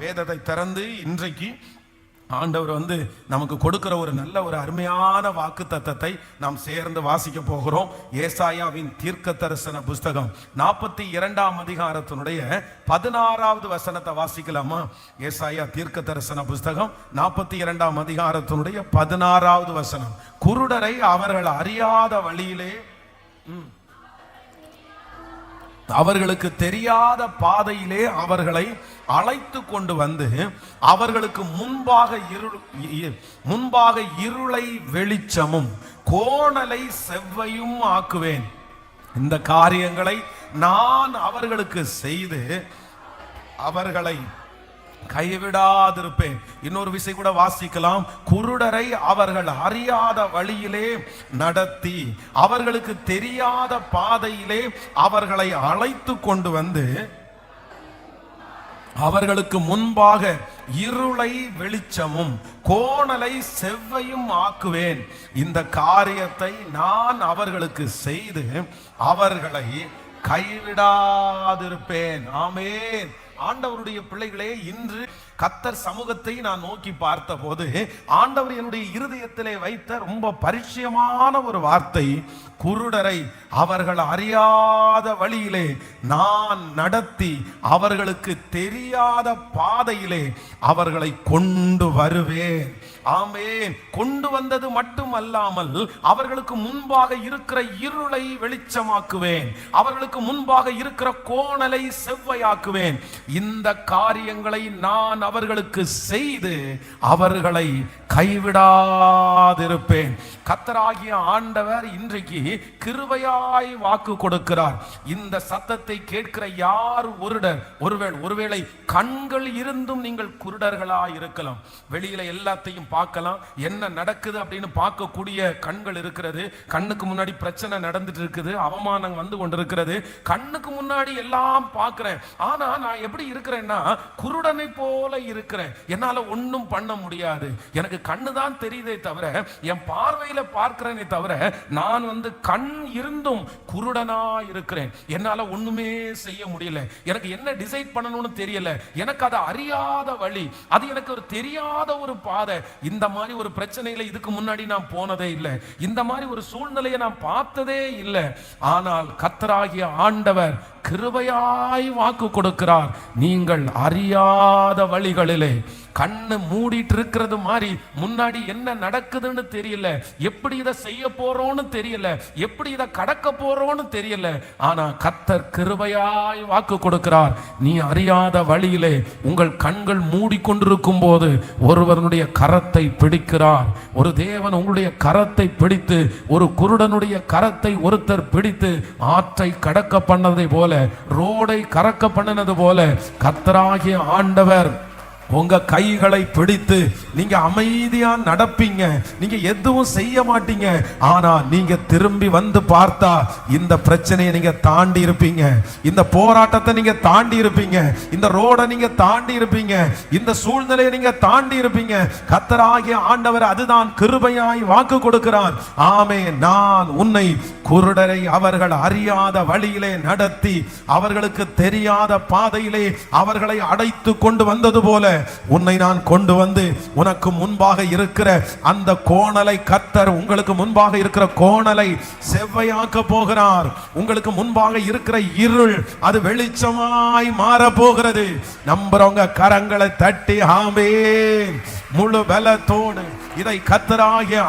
வேதத்தை திறந்து இன்றைக்கு ஆண்டவர் நமக்கு கொடுக்கிற ஒரு நல்ல ஒரு அருமையான வாக்கு தத்தத்தை நாம் சேர்ந்து வாசிக்க போகிறோம். ஏசாயாவின் தீர்க்க தரிசன புஸ்தகம் 42ஆம் அதிகாரத்தினுடைய 16வது வசனத்தை வாசிக்கலாமா? ஏசாயா தீர்க்க தரிசன புஸ்தகம் 42ஆம் அதிகாரத்தினுடைய 16வது வசனம். குருடரை அவர்கள் அறியாத வழியிலே, அவர்களுக்கு தெரியாத பாதையிலே அவர்களை அழைத்து கொண்டு வந்து அவர்களுக்கு முன்பாக இருளை வெளிச்சமும் கோணலை செவ்வையும் ஆக்குவேன். இந்த காரியங்களை நான் அவர்களுக்கு செய்து அவர்களை கைவிடாதிருப்பேன். இன்னொரு விஷயம் கூட வாசிக்கலாம். குருடரை அவர்கள் அறியாத வழியிலே நடத்தி அவர்களுக்கு தெரியாத பாதையிலே அவர்களை அழைத்து கொண்டு வந்து அவர்களுக்கு முன்பாக இருளை வெளிச்சமும் கோணலை செவ்வையும் ஆக்குவேன். இந்த காரியத்தை நான் அவர்களுக்கு செய்து அவர்களை கைவிடாதிருப்பேன். ஆமென். ஆண்டவருடைய பிள்ளைகளே, இன்று கர்த்தர் சமூகத்தை நான் நோக்கி பார்த்த போது ஆண்டவர் என்னுடைய இருதயத்திலே வைத்த ரொம்ப பரிச்சயமான ஒரு வார்த்தை, குருடரை அவர்கள் அறியாத வழியிலே நான் நடத்தி அவர்களுக்கு தெரியாத பாதையிலே அவர்களை கொண்டு வருவேன். ஆமென். கொண்டு வந்தது மட்டுமல்லாமல் அவர்களுக்கு முன்பாக இருக்கிற இருளை வெளிச்சமாக்குவேன், அவர்களுக்கு முன்பாக இருக்கிற கோணலை செவ்வையாக்குவேன். இந்த காரியங்களை நான் அவர்களுக்கு செய்து அவர்களை கைவிடாதிருப்பேன். கர்த்தராகிய ஆண்டவர் இன்றைக்கு கிருபையாய் வாக்கு கொடுக்கிறார். இந்த சத்தத்தை கேட்கிற யார் ஒருவேளை கண்கள் இருந்தும் நீங்கள் குருடர்களாய் இருக்கலாம். வெளியில எல்லாத்தையும் பார்க்கலாம், என்ன நடக்குது அப்படின்னு பார்க்கக்கூடிய கண்கள் இருக்கிறது. கண்ணுக்கு முன்னாடி பிரச்சனை நடந்துட்டு இருக்குது, அவமானம் வந்து கொண்டிருக்கிறது, கண்ணுக்கு முன்னாடி எல்லாம் பார்க்கிறேன். ஆனா நான் எப்படி இருக்கிறேன்னா குருடனை போல இருக்கிறேன். என்னால ஒன்னும் பண்ண முடியாது. எனக்கு கண்ணு தான் தெரியுதே தவிர, என் பார்வையில பார்க்கிறேனே தவிர, நான் கண் இருந்தும் குருடனா இருக்கிறேன். என்னால ஒண்ணுமே செய்ய முடியல. எனக்கு என்ன டிசைட் பண்ணணும்னு தெரியல. எனக்கு அது அறியாத வழி, அது எனக்கு ஒரு தெரியாத ஒரு பாதை. இந்த மாதிரி ஒரு பிரச்சனையில இதுக்கு முன்னாடி நான் போனதே இல்லை. இந்த மாதிரி ஒரு சூழ்நிலையை நான் பார்த்ததே இல்லை. ஆனால் கர்த்தராகிய ஆண்டவர் கிருபையாய் வாக்கு கொடுக்கிறார். நீங்கள் அறியாத வழிகளிலே கண்ணு மூடிட்டு இருக்கிறது மாதிரி, முன்னாடி என்ன நடக்குதுன்னு தெரியல, எப்படி இதை செய்ய போறோம்னு தெரியல, எப்படி இதை கடக்க போறோம்னு தெரியல. ஆனா கர்த்தர் கிருபையாய் வாக்கு கொடுக்கிறார். நீ அறியாத வழியிலே உங்கள் கண்கள் மூடிக்கொண்டிருக்கும் போது ஒருவனுடைய கரத்தை பிடிக்கிறார். ஒரு தேவன் உங்களுடைய கரத்தை பிடித்து, ஒரு குருடனுடைய கரத்தை ஒருத்தர் பிடித்து ஆற்றை கடக்க பண்ணதை போல, ரோடை கடக்க பண்ணினது போல கர்த்தராகிய ஆண்டவர் உங்க கைகளை பிடித்து நீங்க அமைதியா நடப்பீங்க. நீங்க எதுவும் செய்ய மாட்டீங்க. ஆனா நீங்க திரும்பி வந்து பார்த்தா இந்த பிரச்சனையை நீங்க தாண்டி இருப்பீங்க, இந்த போராட்டத்தை நீங்க தாண்டி இருப்பீங்க, இந்த ரோட நீங்க தாண்டி இருப்பீங்க, இந்த சூழ்நிலையை நீங்க தாண்டி இருப்பீங்க. கர்த்தராகிய ஆண்டவர் அதுதான் கிருபையாய் வாக்கு கொடுக்கிறார். ஆமென். நான் உன்னை குருடரை அவர்கள் அறியாத வழியிலே நடத்தி அவர்களுக்கு தெரியாத பாதையிலே அவர்களை அழைத்து கொண்டு வந்தது போல உன்னை நான் கொண்டு வந்து உனக்கு முன்பாக இருக்கிற அந்த கோணலை, கர்த்தர் உங்களுக்கு முன்பாக இருக்கிற கோணலை செவ்வையாக்க போகிறார். உங்களுக்கு முன்பாக இருக்கிற இருள் அது வெளிச்சமாய் மாற போகிறது. நம்புறவங்க கரங்களை தட்டி ஆமென் முழு பலத்தோடு இதை கர்த்தராகிய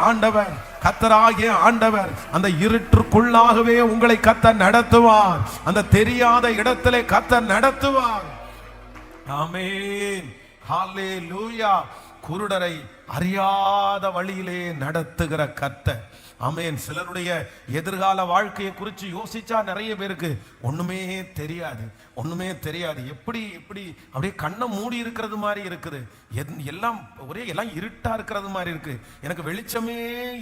ஆண்டவர் அந்த இருட்டுக்குள்ளாகவே உங்களை கர்த்தர் நடத்துவார். அந்த தெரியாத இடத்திலே கர்த்தர் நடத்துவார். ஆமென். ஹல்லேலூயா. குருடரை அறியாத வழியிலே நடத்துகிற கர்த்தர். ஆமென். சிலருடைய எதிர்கால வாழ்க்கையை குறித்து யோசிச்சா நிறைய பேருக்கு ஒண்ணுமே தெரியாது. எப்படி அப்படியே கண்ணை மூடி இருக்கிறது மாதிரி இருக்குது. எல்லாம் இருட்டா இருக்கிறது மாதிரி இருக்கு. எனக்கு வெளிச்சமே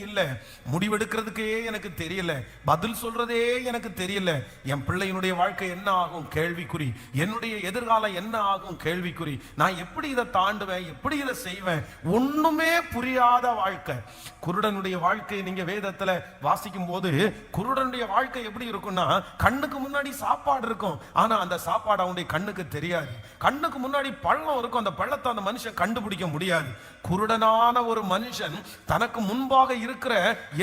இல்லை, முடிவெடுக்கிறதுக்கே எனக்கு தெரியல, பதில் சொல்றதே எனக்கு தெரியல. என் பிள்ளையினுடைய வாழ்க்கை என்ன ஆகும் கேள்விக்குறி, என்னுடைய எதிர்காலம் என்ன ஆகும் கேள்விக்குறி. நான் எப்படி இதை தாண்டுவேன், எப்படி இதை செய்வேன்? தெரியாதவன், ஒண்ணுமே புரியாத வாழ்க்கை. குருடனுடைய வாழ்க்கையை நீங்க வேதத்துல வாசிக்கும் போது குருடனுடைய வாழ்க்கை எப்படி இருக்கும்னா, கண்ணுக்கு முன்னாடி சாப்பாடு இருக்கும், ஆனா அந்த சாப்பாடு அவனுடைய கண்ணுக்கு தெரியாது. கண்ணுக்கு முன்னாடி பள்ளம் இருக்கும், அந்த பள்ளத்தை அந்த மனுஷன் கண்டுபிடிக்க முடியாது. குருடனான ஒரு மனுஷன் தனக்கு முன்பாக இருக்கிற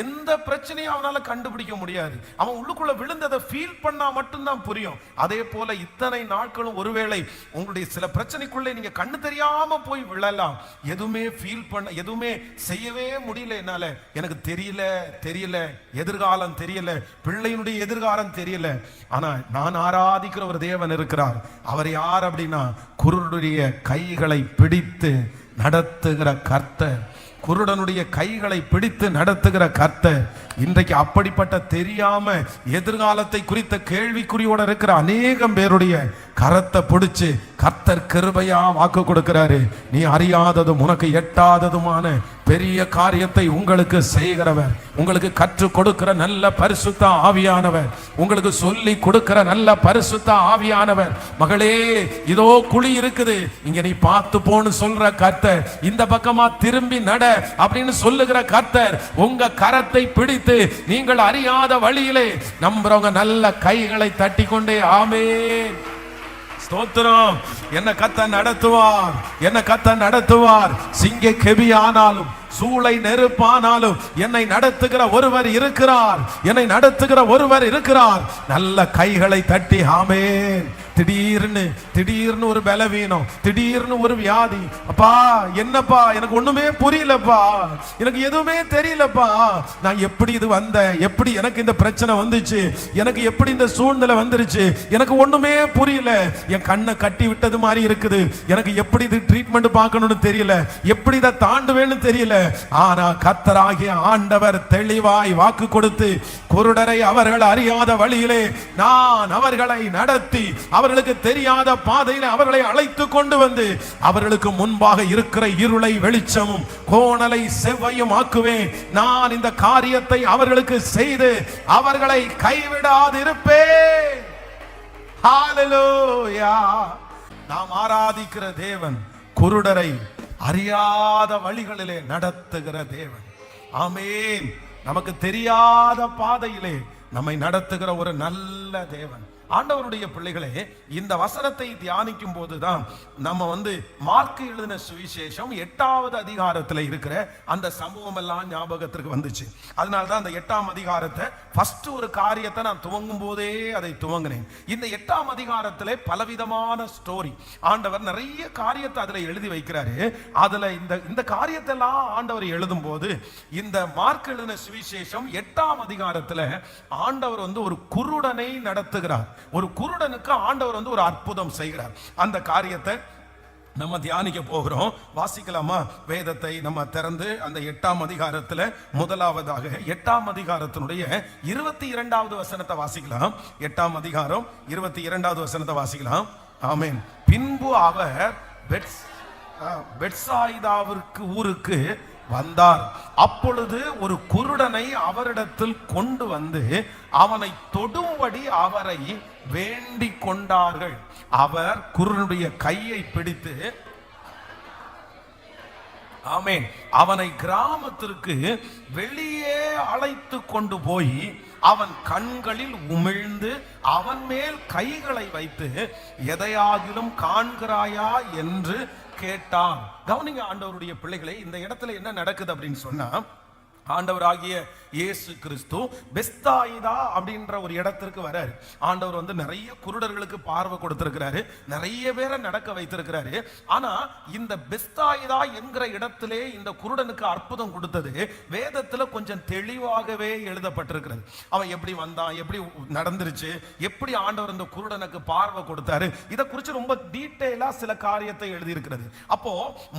எந்த பிரச்சனையும் அவனால கண்டுபிடிக்க முடியாது. அவன் உள்ளுக்குள்ள விழுந்ததை ஃபீல் பண்ணா மட்டும்தான் புரியும். அதே போல இத்தனை நாட்களும் ஒருவேளை உங்களுடைய சில பிரச்சனைக்குள்ளே நீங்க கண்ணு தெரியாம போய் விழலாம். எதுவுமே ஃபீல் பண்ண, எதுவுமே செய்யவே முடியல, என்னால எனக்கு தெரியல, எதிர்காலம் தெரியல, பிள்ளையினுடைய எதிர்காலம் தெரியல. ஆனா நான் ஆராதிக்கிற ஒரு தேவன் இருக்கிறார். அவர் யார் அப்படின்னா, குருடனுடைய கைகளை பிடித்து நடத்துகிற கர்த்தர். குருடனுடைய கைகளை பிடித்து நடத்துகிற கர்த்தர். இன்றைக்கு அப்படிப்பட்ட தெரியாம எதிர்காலத்தை குறித்த கேள்விக்குறியோட இருக்கிற அநேகம் பேருடைய கரத்தை பிடிச்சு கர்த்தர் கிருபையா வாக்கு கொடுக்கிறாரு. நீ அறியாததும் உனக்கு எட்டாததுமான பெரிய காரியத்தை உங்களுக்கு செய்கிறவர், உங்களுக்கு கற்றுக் கொடுக்கிற நல்ல பரிசுத்த ஆவியானவர், உங்களுக்கு சொல்லி கொடுக்கிற நல்ல பரிசுத்த ஆவியானவர். மகளே, இதோ குழி இருக்குது, இங்க நீ பார்த்து போன்னு சொல்ற கர்த்தர், இந்த பக்கமா திரும்பி நட அப்படின்னு சொல்லுகிற கர்த்தர் உங்க கரத்தை பிடித்து நீங்கள் அறியாத வழியிலே நம்புறவங்க நல்ல கைகளை தட்டி கொண்டே ஆமென். ஸ்தோத்திரம். என்ன கத்த நடத்துவார். சிங்க கெபி ஆனாலும் சூளை நெருப்பானாலும் என்னை நடத்துகிற ஒருவர் இருக்கிறார். நல்ல கைகளை தட்டி ஆமென். திடீர்னு ஒரு பலவீனம், திடீர்னு ஒரு வியாதி. அப்பா என்னப்பா, எனக்கு ஒண்ணுமே புரியலப்பா, எனக்கு எதுவுமே தெரியலப்பா, நான் எப்படி இது வந்தேன், எப்படி எனக்கு இந்த பிரச்சனை வந்துச்சு, எனக்கு எப்படி இந்த சூழ்நிலை வந்துருச்சு, எனக்கு ஒண்ணுமே புரியல, என் கண்ணை கட்டி விட்டது மாதிரி இருக்குது, எனக்கு எப்படி இது ட்ரீட்மெண்ட் பார்க்கணும்னு தெரியல, எப்படி இதை தாண்டுவேன்னு தெரியல. ஆனா கர்த்தராகிய ஆண்டவர் தெளிவாய் வாக்கு கொடுத்து குருடரை அவர்கள் அறியாத வழியிலே நான் அவர்களை நடத்தி அவர்களுக்கு தெரியாத பாதையில அவர்களை அழைத்து கொண்டு வந்து அவர்களுக்கு முன்பாக இருக்கிற இருளை வெளிச்சமும் கோணலை செவ்வையும் ஆக்குவேன். நான் இந்த காரியத்தை அவர்களுக்கு செய்து அவர்களை கைவிடாதிருப்பேன். ஹல்லேலூயா. நாம் ஆராதிக்கிற தேவன் குருடரை அறியாத வழிகளிலே நடத்துகிற தேவன். ஆமென். நமக்கு தெரியாத பாதையிலே நம்மை நடத்துகிற ஒரு நல்ல தேவன். ஆண்டவருடைய பிள்ளைகளே, இந்த வசனத்தை தியானிக்கும் போதுதான் நம்ம மார்க்கு எழுதின சுவிசேஷம் 8வது அதிகாரத்தில் இருக்கிற அந்த சம்பவம் எல்லாம் ஞாபகத்திற்கு வந்துச்சு. அதனால்தான் அந்த 8ஆம் அதிகாரத்தை ஃபர்ஸ்ட் ஒரு காரியத்தை நான் துவங்கும் போதே அதை துவங்கினேன். இந்த 8ஆம் அதிகாரத்திலே பலவிதமான ஸ்டோரி, ஆண்டவர் நிறைய காரியத்தை அதுல எழுதி வைக்கிறாரு. அதுல இந்த காரியத்தை எல்லாம் ஆண்டவர் எழுதும் போது இந்த மார்க்கு எழுதின சுவிசேஷம் 8ஆம் அதிகாரத்துல ஆண்டவர் ஒரு குருடனை நடத்துகிறார். ஒரு குருடனுக்கு ஆண்டவர் ஒரு அற்புதம் செய்கிறார். அந்த காரியத்தை நம்ம தியானிக்க போகிறோம். வாசிக்கலாமா? வேதத்தை நம்ம திறந்து அந்த 8ஆம் அதிகாரத்துல முதலாவதாக 8ஆம் அதிகாரத்தினுடைய 22வது வசனத்தை வாசிக்கலாம். 8ஆம் அதிகாரம் 22வது வசனத்தை வாசிக்கலாம். ஆமென். பின்பு அவர் பெத்சாயிதாவிற்கு ஊருக்கு வந்தார். அப்பொழுது ஒரு குருடனை அவரிடத்தில் கொண்டு வந்து அவனை தொடும்படி அவரை வேண்டிக் கொண்டார்கள். அவர் குருடனுடைய கையை பிடித்து ஆமென் அவனை கிராமத்திற்கு வெளியே அழைத்து கொண்டு போய் அவன் கண்களில் உமிழ்ந்து அவன் மேல் கைகளை வைத்து எதையாகிலும் காண்கிறாயா என்று கேட்டான். கவனிங்க ஆண்டவருடைய பிள்ளைகளை, இந்த இடத்துல என்ன நடக்குது அப்படின்னு சொன்னா, ஆண்டவராகிய இயேசு கிறிஸ்து பெத்தாயிதா அப்படின்ற ஒரு இடத்திற்கு வராரு. ஆண்டவர் நிறைய குருடர்களுக்கு பார்வை கொடுத்திருக்கிறாரு, நிறைய பேரை நடக்க வைத்திருக்கிறாரு. ஆனா இந்த பெத்தாயிதா என்கிற இடத்திலே இந்த குருடனுக்கு அற்புதம் கொடுத்தது வேதத்துல கொஞ்சம் தெளிவாகவே எழுதப்பட்டிருக்கிறது. அவன் எப்படி வந்தான், எப்படி நடந்துருச்சு, எப்படி ஆண்டவர் இந்த குருடனுக்கு பார்வை கொடுத்தாரு, இதை குறித்து ரொம்ப டீட்டெயிலா சில காரியத்தை எழுதியிருக்கிறது. அப்போ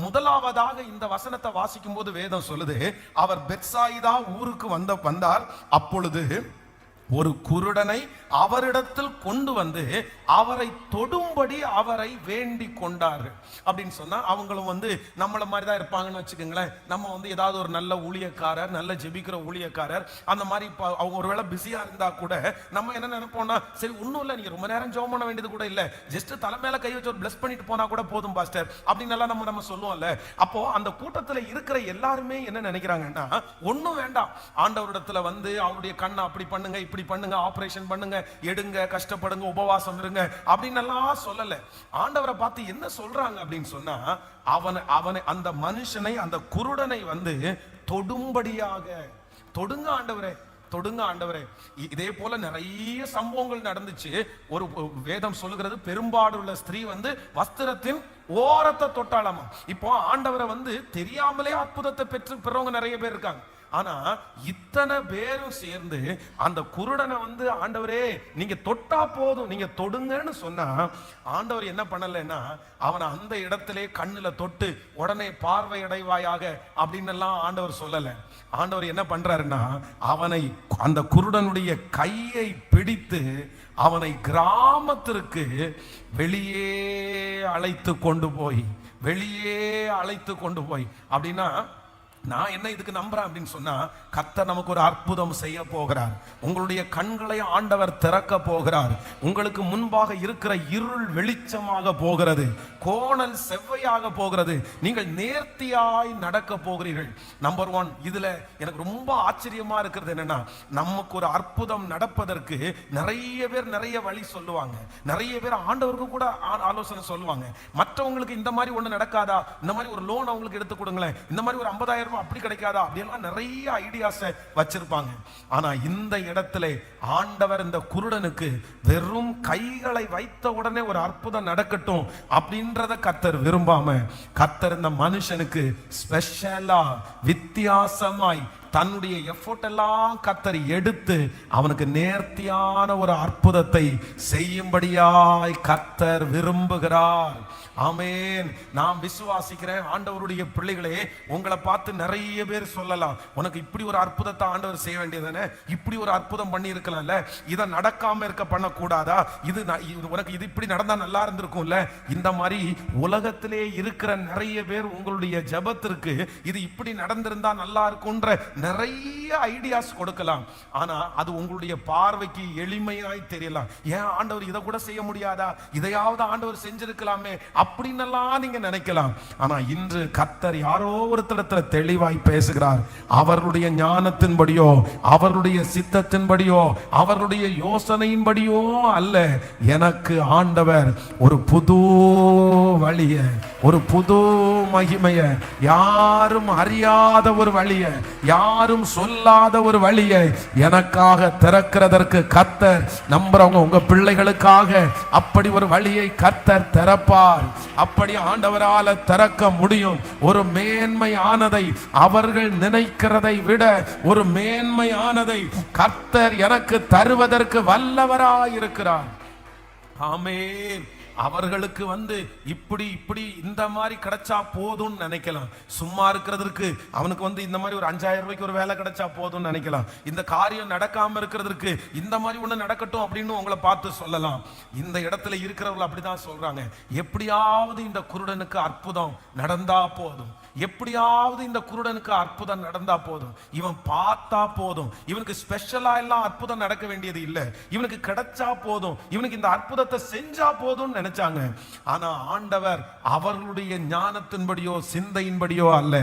முதலாவதாக இந்த வசனத்தை வாசிக்கும் போது வேதம் சொல்லுது, அவர் பெத்சாயிதா ஊருக்கு வந்தார். அப்பொழுது ஒரு குருடனை அவரிடத்தில் கொண்டு வந்து அவரை தொடும்படி அவரை வேண்டி கொண்டார்கள். அப்படின்னு சொன்னா அவங்களும் நம்மள மாதிரி தான் இருப்பாங்கன்னு வச்சுக்கோங்களேன். நம்ம ஏதாவது ஒரு நல்ல ஊழியக்காரர், நல்ல ஜெபிக்கிற ஊழியக்காரர், அந்த மாதிரி அவங்க ஒருவேளை பிஸியா இருந்தா கூட நம்ம என்ன நினைப்போம்னா, சரி ஒன்னும் இல்லை, நீங்க ரொம்ப நேரம் ஜெபம் பண்ண வேண்டியது கூட இல்லை, ஜஸ்ட் தலைமையில கை வச்சு ஒரு பிளஸ் பண்ணிட்டு போனா கூட போதும் பாஸ்டர் அப்படின்னு எல்லாம் நம்ம சொல்லுவோம்ல. அப்போ அந்த கூட்டத்துல இருக்கிற எல்லாருமே என்ன நினைக்கிறாங்கன்னா, ஒன்னும் வேண்டாம், ஆண்டவரிடத்துல அவருடைய கண்ணை அப்படி பண்ணுங்க, இப்படி பண்ணுங்க, ஆபரேஷன் பண்ணுங்க, எடுங்க, கஷ்டப்படுங்க, உபவாசம் இருங்க அப்படின்னு எல்லாம் சொல்லல. ஆண்டவரை பார்த்து என்ன சொல்றாங்க அப்படின்னு சொன்னா, அவனை அந்த மனுஷனை, அந்த குருடனை தொடும்படியாக, தொடுங்க ஆண்டவரே, தொடுங்க ஆண்டவரே. இதே போல நிறைய சம்பவங்கள் நடந்துச்சு. ஒரு வேதம் சொல்லுகிறது, பெரும்பாடுள்ள ஸ்திரீ வஸ்திரத்தின் ஓரத்தை தொட்டாளாமா. இப்போ ஆண்டவரை தெரியாமலே அற்புதத்தை பெறவங்க நிறைய பேர் இருக்காங்க. ஆனா இத்தனை பேரும் சேர்ந்து அந்த குருடனை ஆண்டவரே நீங்க தொட்டா போதும், நீங்க தொடுங்கன்னு சொன்னா, ஆண்டவர் என்ன பண்ணலன்னா, அவனை அந்த இடத்திலே கண்ணுல தொட்டு உடனே பார்வை அடைவாயாக அப்படின்னு எல்லாம் ஆண்டவர் சொல்லல. ஆண்டவர் என்ன பண்றாருன்னா, அவனை, அந்த குருடனுடைய கையை பிடித்து அவனை கிராமத்திற்கு வெளியே அழைத்து கொண்டு போய், அப்படின்னா நான் என்ன இதுக்கு நம்புறேன் அப்படின்னு சொன்னா, கர்த்தர் நமக்கு ஒரு அற்புதம் செய்ய போகிறார். உங்களுடைய கண்களை ஆண்டவர் திறக்க போகிறார். உங்களுக்கு முன்பாக இருக்கிற இருள் வெளிச்சமாக போகிறது, கோணல் செவ்வையாக போகிறது, நீங்கள் நேர்த்தியாய் நடக்க போகிறீர்கள். நம்பர் 1, இதுல எனக்கு ரொம்ப ஆச்சரியமா இருக்கிறது என்னன்னா, நமக்கு ஒரு அற்புதம் நடப்பதற்கு நிறைய பேர் நிறைய வழி சொல்லுவாங்க, நிறைய பேர் ஆண்டவருக்கு கூட ஆலோசனை சொல்லுவாங்க. மற்றவங்களுக்கு இந்த மாதிரி ஒண்ணு நடக்காதா, இந்த மாதிரி ஒரு லோன் அவங்களுக்கு எடுத்து கொடுங்களேன், இந்த மாதிரி ஒரு 50,000 ரூபாய் அப்படி கிடைக்காதா, அப்படியெல்லாம் நிறைய ஐடியாஸ் வச்சிருப்பாங்க. ஆனா இந்த இடத்துல ஆண்டவர் இந்த குருடனுக்கு வெறும் கைகளை வைத்த உடனே ஒரு அற்புதம் நடக்கட்டும் அப்படின்றத கர்த்தர் விரும்பாம, கர்த்தர் இந்த மனுஷனுக்கு ஸ்பெஷலா வித்தியாசமாய் தன்னுடைய எஃபோர்ட் எல்லாம் கர்த்தர் எடுத்து அவனுக்கு நேர்த்தியான ஒரு அற்புதத்தை செய்யும்படியாய் கர்த்தர் விரும்புகிறார். ஆமென். நான் விசுவாசிக்கிறேன், ஆண்டவருடைய பிள்ளைகளே, உங்களை பார்த்து நிறைய பேர் சொல்லலாம், உனக்கு இப்படி ஒரு அற்புதத்தை ஆண்டவர் செய்ய வேண்டியதானே, இப்படி ஒரு அற்புதம் பண்ணி இருக்கலாம்ல, இதை நடக்காம இருக்க பண்ணக்கூடாதா, இது உனக்கு இது இப்படி நடந்தா நல்லா இருந்திருக்கும்ல. இந்த மாதிரி உலகத்திலே இருக்கிற நிறைய பேர் உங்களுடைய ஜெபத்திற்கு இது இப்படி நடந்திருந்தா நல்லா இருக்கும்ன்ற நிறைய ஐடியாஸ் கொடுக்கலாம். ஆனா அது உங்களுடைய பார்வைக்கு எளிமையாய் தெரியலாம். ஏன் ஆண்டவர் இதை கூட செய்ய முடியாதா, இதையாவது ஆண்டவர் செஞ்சிருக்கலாமே அப்படின்னெல்லாம் நீங்க நினைக்கலாம். ஆனா இன்று கர்த்தர் யாரோ ஒருத்தரத்துல தெளிவாய் பேசுகிறார். அவர்களுடைய ஞானத்தின்படியோ, அவர்களுடைய சித்தத்தின்படியோ, அவர்களுடைய யோசனையின்படியோ அல்ல, எனக்கு ஆண்டவர் ஒரு புது வழிய, ஒரு புது மகிமைய, யாரும் அறியாத ஒரு வழிய, யாரும் சொல்லாத ஒரு வழியை எனக்காக திறக்கிறதற்கு கர்த்தர், நம்புறவங்க உங்க பிள்ளைகளுக்காக அப்படி ஒரு வழியை கர்த்தர் திறப்பார். அப்படி ஆண்டவரால திறக்க முடியும். ஒரு மேன்மையானதை, அவர்கள் நினைக்கிறதை விட ஒரு மேன்மையானதை கர்த்தர் எனக்கு தருவதற்கு வல்லவராயிருக்கிறார். ஆமென். அவர்களுக்கு இப்படி இப்படி இந்த மாதிரி கிடைச்சா போதும்னு நினைக்கலாம். சும்மா இருக்கிறதுக்கு அவனுக்கு இந்த மாதிரி ஒரு 5,000 ரூபாய்க்கு ஒரு வேலை கிடைச்சா போதும்னு நினைக்கலாம். இந்த காரியம் நடக்காம இருக்கிறதுக்கு இந்த மாதிரி ஒண்ணு நடக்கட்டும் அப்படின்னு உங்களை பார்த்து சொல்லலாம். இந்த இடத்துல இருக்கிறவர்கள் அப்படிதான் சொல்றாங்க, எப்படியாவது இந்த குருடனுக்கு அற்புதம் நடந்தா போதும், எப்படியாவது இந்த குருடனுக்கு அற்புதம் நடந்தா போதும், இவன் பார்த்தா போதும், இவனுக்கு ஸ்பெஷலா எல்லாம் அற்புதம் நடக்க வேண்டியது இல்லை, இவனுக்கு கிடைச்சா போதும், இவனுக்கு இந்த அற்புதத்தை செஞ்சா போதும் நினைச்சாங்க. ஆனா ஆண்டவர் அவர்களுடைய ஞானத்தின்படியோ சிந்தையின்படியோ அல்ல,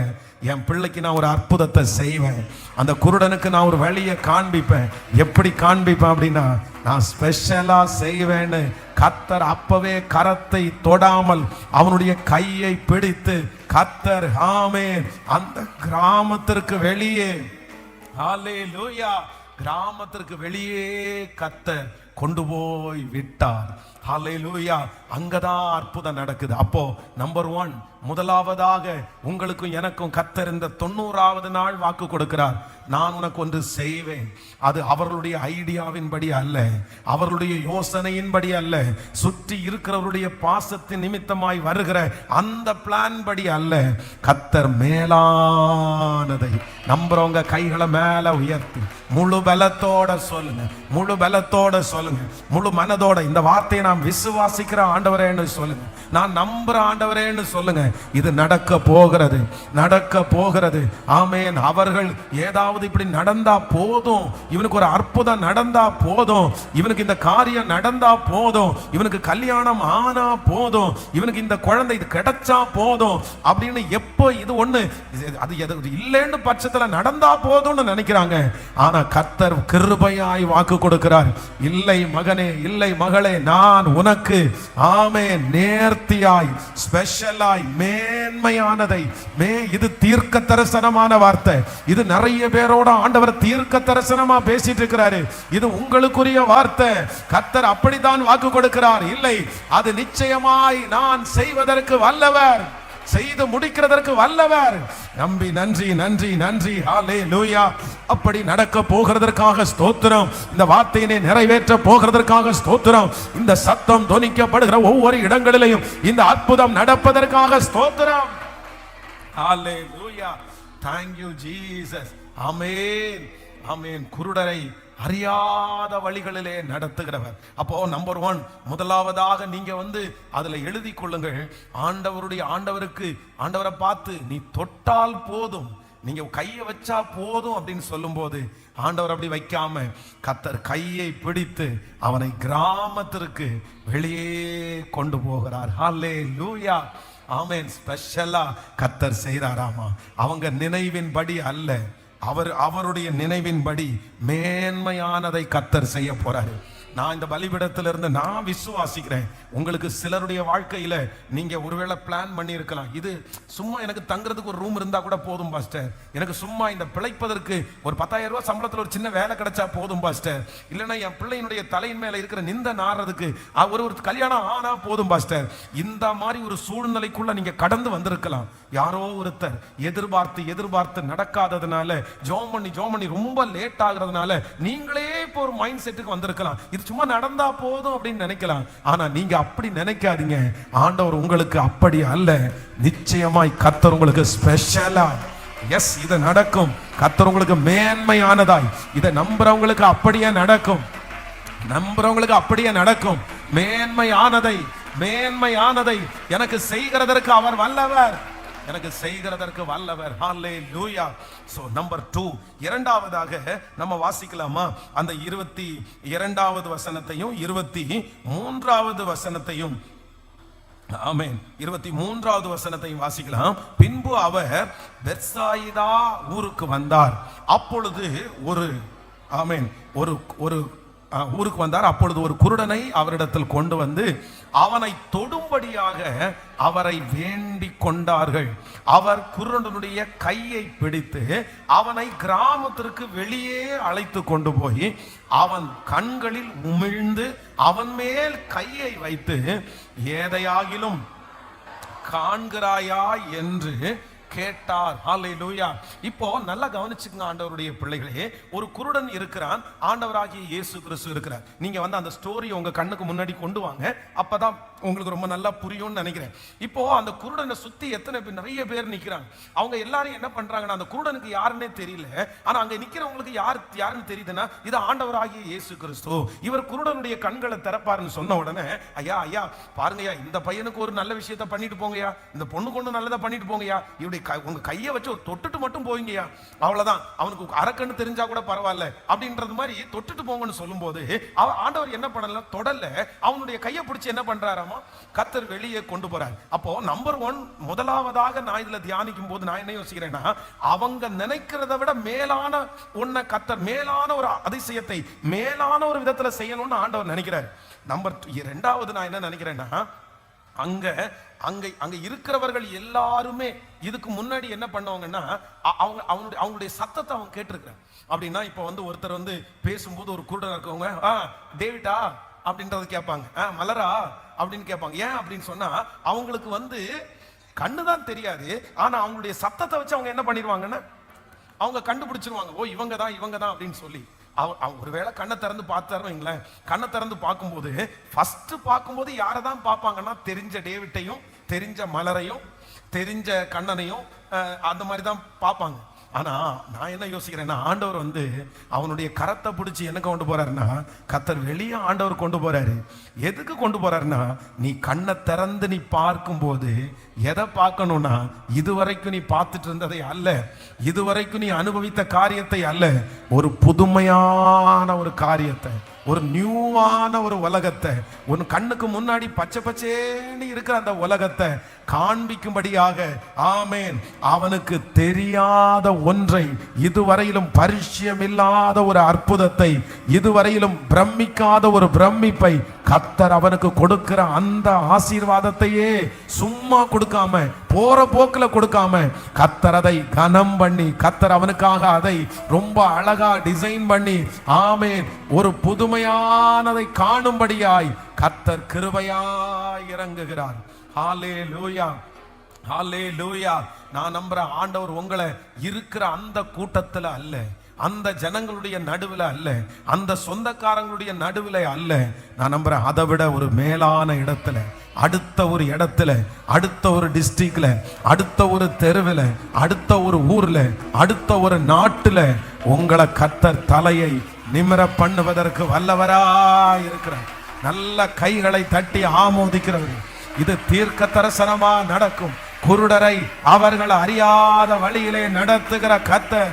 என் பிள்ளைக்கு நான் ஒரு அற்புதத்தை செய்வேன், அந்த குருடனுக்கு நான் ஒரு வழியை காண்பிப்பேன். எப்படி காண்பிப்பேன் அப்படின்னா, நான் ஸ்பெஷலா செய்வேன்னு கர்த்தர் அப்பவே கரத்தை தொடாமல் அவனுடைய கையை பிடித்து கர்த்தர், ஆமென், அந்த கிராமத்திற்கு வெளியே, ஹல்லேலூயா, கிராமத்திற்கு வெளியே கர்த்தர் கொண்டு போய் விட்டார். ஹல்லேலூயா. அங்கதான் அற்புதம் நடக்குது. அப்போ நம்பர் 1, முதலாவதாக உங்களுக்கும் எனக்கும் கர்த்தர் இந்த 90வது நாள் வாக்கு கொடுக்கிறார். நான் உனக்கு ஒன்று செய்வேன். அது அவர்களுடைய ஐடியாவின்படி அல்ல, அவர்களுடைய யோசனையின்படி அல்ல, சுற்றி இருக்கிறவருடைய பாசத்தின் நிமித்தமாய் வருகிற அந்த பிளான் படி அல்ல. கர்த்தர் மேலானதை நம்புறவங்க கைகளை மேல உயர்த்தி முழு பலத்தோட சொல்லுங்க, முழு பலத்தோட சொல்லுங்க, முழு மனதோட இந்த வார்த்தையை நான் நான் விசுவாசிக்கிற ஆண்டவரேன்னு சொல்லுங்க, நான் நம்புற ஆண்டவரேன்னு சொல்லுங்க. இது நடக்க போகிறது, நடக்க போகிறது. ஆமென். அவர்கள் ஏதாவது இப்படி நடந்தா போதும், இவனுக்கு ஒரு அற்புதம் நடந்தா போதும், இவனுக்கு இந்த காரியம் நடந்தா போதும், இவனுக்கு கல்யாணம் ஆனா போதும், இவனுக்கு இந்த குழந்தை இது கிடைச்சா போதும் அப்படின்னு எப்போ இது ஒண்ணு அது இல்லைன்னு பட்சத்துல நடந்தா போதும்னு நினைக்கிறாங்க. ஆனா கர்த்தர் கிருபையாய் வாக்கு கொடுக்கிறார். இல்லை மகனே, இல்லை மகளே, நான் உனக்கு ஆமென் நேர்த்தியாய் ஸ்பெஷலாய் மேன்மையானதை இது தீர்க்க தரிசனமான வார்த்தை. இது நிறைய பேரோட ஆண்டவர் தீர்க்க தரிசனமா பேசிட்டு இருக்கிறாரு. இது உங்களுக்குரிய வார்த்தை. கர்த்தர் அப்படித்தான் வாக்கு கொடுக்கிறார். இல்லை, அது நிச்சயமாய் நான் செய்வதற்கு வல்லவர், செய்து முடிக்கிறதற்கு வல்லவர். நம்பி நன்றி நன்றி நன்றி. ஹல்லேலூயா. அப்படி நடக்க போகிறதற்காக ஸ்தோத்திரம். இந்த வார்த்தையினை நிறைவேற்ற போகிறதற்காக ஸ்தோத்திரம். இந்த சத்தம் தொனிக்கப்படுகிற ஒவ்வொரு இடங்களிலும் இந்த அற்புதம் நடப்பதற்காக ஸ்தோத்திரம். ஹல்லேலூயா. Thank you Jesus. ஆமென் ஆமென். குருடரை அறியாத வழிகளிலே நடத்துகிறவர். அப்போ நம்பர் 1, முதலாவதாக நீங்க அதுல எழுதி கொள்ளுங்கள். ஆண்டவருக்கு ஆண்டவரை பார்த்து நீ தொட்டால் போதும், நீங்க கையை வச்சா போதும் அப்படின்னு சொல்லும் போது ஆண்டவர் அப்படி வைக்காம கர்த்தர் கையை பிடித்து அவனை கிராமத்திற்கு வெளியே கொண்டு போகிறார். ஹல்லேலூயா. ஆமென். ஸ்பெஷலா கர்த்தர் செய்றாராமா. அவங்க நினைவின்படி அல்ல, அவருடைய நினைவின்படி மேன்மையானதை கர்த்தர் செய்ய போறாரு. நான் இந்த பலிபீடத்திலிருந்து நான் விசுவாசிக்கிறேன். உங்களுக்கு சிலருடைய வாழ்க்கையில நீங்க ஒருவேளை பிளான் பண்ணி இருக்கலாம், இது சும்மா எனக்கு தங்குறதுக்கு ஒரு ரூம் இருந்தா கூட போதும் பாஸ்டர், எனக்கு சும்மா இந்த பிழைப்பதற்கு ஒரு 10,000 ரூபாய் சம்பளத்தில் ஒரு சின்ன வேலை கிடைச்சா போதும் பாஸ்டர், இல்லைன்னா என் பிள்ளையினுடைய தலையின் மேல இருக்கிற நிந்த நாறதுக்கு ஒரு கல்யாணம் ஆனா போதும் பாஸ்டர். இந்த மாதிரி ஒரு சூழ்நிலைக்குள்ள நீங்க கடந்து வந்திருக்கலாம். யாரோ ஒருத்தர் எதிர்பார்த்து நடக்காததுனால ஜோம் பண்ணி ரொம்ப லேட் ஆகுறதுனால நீங்களே இப்போ ஒரு மைண்ட் செட்டுக்கு வந்திருக்கலாம். இது சும்மா நடந்தா போதும் அப்படின்னு நினைக்கலாம். ஆனா நீங்க அப்படி நினைக்காதீங்க. ஆண்டவர் உங்களுக்கு அப்படி அல்ல. நிச்சயமாய் கர்த்தர் உங்களுக்கு ஸ்பெஷலா எஸ் இது நடக்கும். கர்த்தர் உங்களுக்கு மேன்மையானதாய் இதை நம்புறவங்களுக்கு அப்படியே நடக்கும். மேன்மையானதை எனக்கு செய்கிறதற்கு அவர் வல்லவர், எனக்கு செய்கிறதற்கு வல்லவர். ஹல்லேலூயா. சோ நம்பர் 2, இரண்டாவதாக நம்ம வாசிக்கலாமா? அந்த 22வது வசனத்தையும் 23வது வசனத்தையும், ஆமென், 23வது வசனத்தையும் வாசிக்கலாம். பின்பு அவர் பெத்சாயிதா ஊருக்கு வந்தார். அப்பொழுது ஊருக்கு வந்தார். அப்பொழுது ஒரு குருடனை அவரிடத்தில் கொண்டு வந்து அவனை தொடும்படியாக அவரை வேண்டிக் கொண்டார்கள். அவர் குருடனுடைய கையை பிடித்து அவனை கிராமத்திற்கு வெளியே அழைத்து கொண்டு போய் அவன் கண்களில் உமிழ்ந்து அவன் மேல் கையை வைத்து, ஏதையாகிலும் காண்கிறாயா என்று கேட்டார். ஹல்லேலூயா. இப்போ நல்லா கவனிச்சுங்க ஆண்டவருடைய பிள்ளைகளே. ஒரு குருடன் இருக்கிறான், ஆண்டவராகிய இயேசு கிறிஸ்து இருக்கிறார். நீங்க அந்த ஸ்டோரி உங்க கண்ணுக்கு முன்னாடி கொண்டு வாங்க, அப்பதான் உங்களுக்கு ரொம்ப நல்லா புரியும்னு நினைக்கிறேன். இப்போ அந்த குருடனை சுத்தி நிறைய பேர் நிக்கிறாங்க. அவங்க எல்லாரும் என்ன பண்றாங்கன்னா, அந்த குருடனுக்கு யாருன்னே தெரியல. ஆனா அங்க நிக்கிறவங்களுக்கு யாருன்னு தெரியுதுன்னா, இது ஆண்டவராகிய இயேசு கிறிஸ்து. இவர் குருடனுடைய கண்களை திறப்பாருன்னு சொன்ன உடனே, ஐயா பாருங்கய்யா, இந்த பையனுக்கு ஒரு நல்ல விஷயத்த பண்ணிட்டு போங்கயா, இந்த பொண்ணு கொண்டு நல்லதா பண்ணிட்டு போங்கயா, இப்படி உங்க கையை வச்சு ஒரு தொட்டுட்டு மட்டும் போவீங்கயா, அவ்வளவுதான், அவனுக்கு அரக்கன்னு தெரிஞ்சா கூட பரவாயில்ல அப்படின்றது மாதிரி தொட்டுட்டு போங்கன்னு சொல்லும் போது ஆண்டவர் என்ன பண்ணல, தொடல, அவனுடைய கையை பிடிச்சு என்ன பண்றாராமா, கர்த்தர் வெளியே கொண்டு போறார். அப்போ நம்பர் 1, முதலாவதாக நான் இதுல தியானிக்கும் போது நான் என்ன யோசிக்கிறேன்னா, அவங்க நினைக்கிறத விட மேலான ஒன்ன கர்த்தர், மேலான ஒரு அதிசயத்தை மேலான ஒரு விதத்துல செய்யணும்னு ஆண்டவர் நினைக்கிறார். நம்பர் 2வது நான் என்ன நினைக்கிறேன்னா, அங்க இருக்கிறவர்கள் எல்லாருமே இதுக்கு முன்னாடி என்ன பண்ணுவாங்கன்னா, அவங்களுடைய சத்தத்தை அவங்க கேட்டிருக்கிறாங்க. அப்படின்னா இப்ப ஒருத்தர் பேசும்போது ஒரு குருடன் இருக்கவங்க டேவிட்டா அப்படின்றது கேட்பாங்க, மலரா அப்படின்னு கேட்பாங்க. ஏன் அப்படின்னு சொன்னா, அவங்களுக்கு கண்ணுதான் தெரியாது, ஆனா அவங்களுடைய சத்தத்தை வச்சு அவங்க என்ன பண்ணிடுவாங்கன்னா, அவங்க கண்டுபிடிச்சிருவாங்க, ஓ இவங்க தான் அப்படின்னு சொல்லி. ஒருவேளை கண்ணை திறந்து பார்த்தாருங்களேன், கண்ணை திறந்து பார்க்கும்போது ஃபர்ஸ்ட் பார்க்கும்போது யாரை தான் பார்ப்பாங்கன்னா, தெரிஞ்ச டேவிட்டையும் தெரிஞ்ச மலரையும் தெரிஞ்ச கண்ணனையும் அந்த மாதிரி தான் பார்ப்பாங்க. ஆனா நான் என்ன யோசிக்கிறேன்னா, ஆண்டவர் வந்து அவனுடைய கரத்தை பிடிச்சி என்ன கொண்டு போறாருன்னா, கர்த்தர் வெளியே ஆண்டவர் கொண்டு போறாரு. எதுக்கு கொண்டு போறாருன்னா, நீ கண்ணை திறந்து நீ பார்க்கும்போது எதை பார்க்கணும்னா, இதுவரைக்கும் நீ பார்த்துட்டு இருந்ததை அல்ல, இதுவரைக்கும் நீ அனுபவித்த காரியத்தை அல்ல, ஒரு புதுமையான ஒரு காரியத்தை, ஒரு நியூவான ஒரு உலகத்தை, ஒரு கண்ணுக்கு முன்னாடி பச்சை பச்சேன்னு இருக்கிற அந்த உலகத்தை காண்பிக்கும்படியாக, ஆமேன், அவனுக்கு தெரியாத ஒன்றை, இதுவரையிலும் பரிச்சயமில்லாத ஒரு அற்புதத்தை, இதுவரையிலும் பிரமிக்காத ஒரு பிரமிப்பை கர்த்தர் அவனுக்கு கொடுக்கிற அந்த ஆசீர்வாதத்தையே சும்மா கொடுக்காம, போற போக்குல கொடுக்காம, கர்த்தர் அதை கனம் பண்ணி, கர்த்தர் அவனுக்காக அதை ரொம்ப அழகா டிசைன் பண்ணி, ஆமேன், ஒரு புதுமையானதை காணும்படியாய் கர்த்தர் கிருபையாய் இறங்குகிறார். ஹல்லேலூயா, ஹல்லேலூயா. நான் நம்புறேன், ஆண்டவர் உங்களை இருக்கிற அந்த கூட்டத்துல அல்ல, அந்த ஜனங்களுடைய நடுவில் அல்ல, அந்த சொந்தக்காரங்களுடைய நடுவில் அல்ல, நான் நம்புறேன் அதை விட ஒரு மேலான இடத்துல, அடுத்த ஒரு இடத்துல, அடுத்த ஒரு டிஸ்ட்ரிக்ட்ல, அடுத்த ஒரு தெருவில், அடுத்த ஒரு ஊர்ல, அடுத்த ஒரு நாட்டுல உங்களை கர்த்தர் தலையை நிமிர பண்ணுவதற்கு வல்லவராய் இருக்கிறார். நல்ல கைகளை தட்டி ஆமோதிக்கிறவர். இது தீர்க்க தரிசனமா நடக்கும். குருடரை அவர்கள் அறியாத வழியிலே நடத்துகிற கர்த்தர்,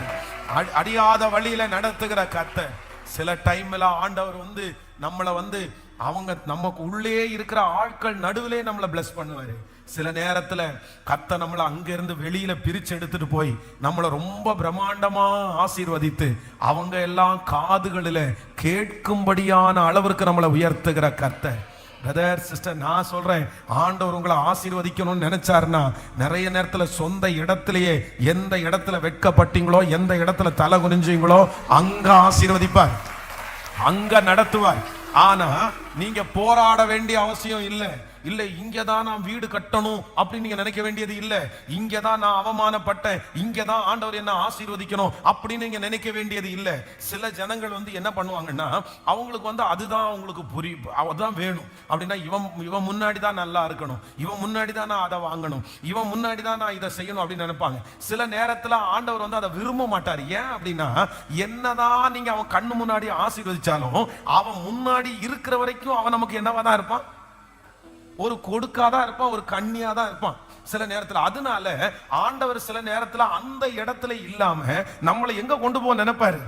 அறியாத வழியில நடத்துகிற கர்த்தர். சில டைம்ல ஆண்டவர் வந்து நம்மளை வந்து அவங்க நமக்கு உள்ளே இருக்கிற ஆட்கள் நடுவிலே நம்மளை பிளஸ் பண்ணுவாரு. சில நேரத்துல கர்த்தர் நம்மளை அங்கிருந்து வெளியில பிரிச்சு எடுத்துட்டு போய் நம்மளை ரொம்ப பிரம்மாண்டமா ஆசீர்வதித்து அவங்க எல்லாம் காதுகளில கேட்கும்படியான அளவிற்கு நம்மளை உயர்த்துகிற கர்த்தர். பிரதர் சிஸ்டர், நான் சொல்றேன், ஆண்டவர் உங்களை ஆசீர்வதிக்கணும்னு நினைச்சாருன்னா, நிறைய நேரத்துல சொந்த இடத்திலேயே எந்த இடத்துல வெட்கப்பட்டீங்களோ, எந்த இடத்துல தலை குனிஞ்சீங்களோ அங்க ஆசீர்வதிப்பார், அங்க நடத்துவார். ஆனா நீங்க போராட வேண்டிய அவசியம் இல்லை. இல்ல இங்கதான் நான் வீடு கட்டணும் அப்படின்னு நீங்க நினைக்க வேண்டியது இல்ல. இங்கதான் நான் அவமானப்பட்டேன், இங்கதான் ஆண்டவர் என்ன ஆசீர்வதிக்கணும் அப்படின்னு நீங்க நினைக்க வேண்டியது இல்ல. சில ஜனங்கள் வந்து என்ன பண்ணுவாங்கன்னா, அவங்களுக்கு வந்து அதுதான் அவங்களுக்கு அதுதான் வேணும் அப்படின்னா, இவன் முன்னாடி தான் நல்லா இருக்கணும், இவன் முன்னாடி தான் நான் அதை வாங்கணும், இவன் முன்னாடி தான் நான் இதை செய்யணும் அப்படின்னு நினைப்பாங்க. சில நேரத்துல ஆண்டவர் வந்து அதை விரும்ப மாட்டார். ஏன் அப்படின்னா, என்னதான் நீங்க அவன் கண்ணு முன்னாடி ஆசீர்வதிச்சாலும் அவன் முன்னாடி இருக்கிற வரைக்கும் அவன் நமக்கு என்னவா தான் இருப்பான், ஒரு கொடுக்காதான் இருப்பான், ஒரு கண்ணியா தான் இருப்பான் சில நேரத்துல. அதனால ஆண்டவர் சில நேரத்துல அந்த இடத்துல இல்லாம நம்மளை எங்க கொண்டு போக நினைப்பாரு,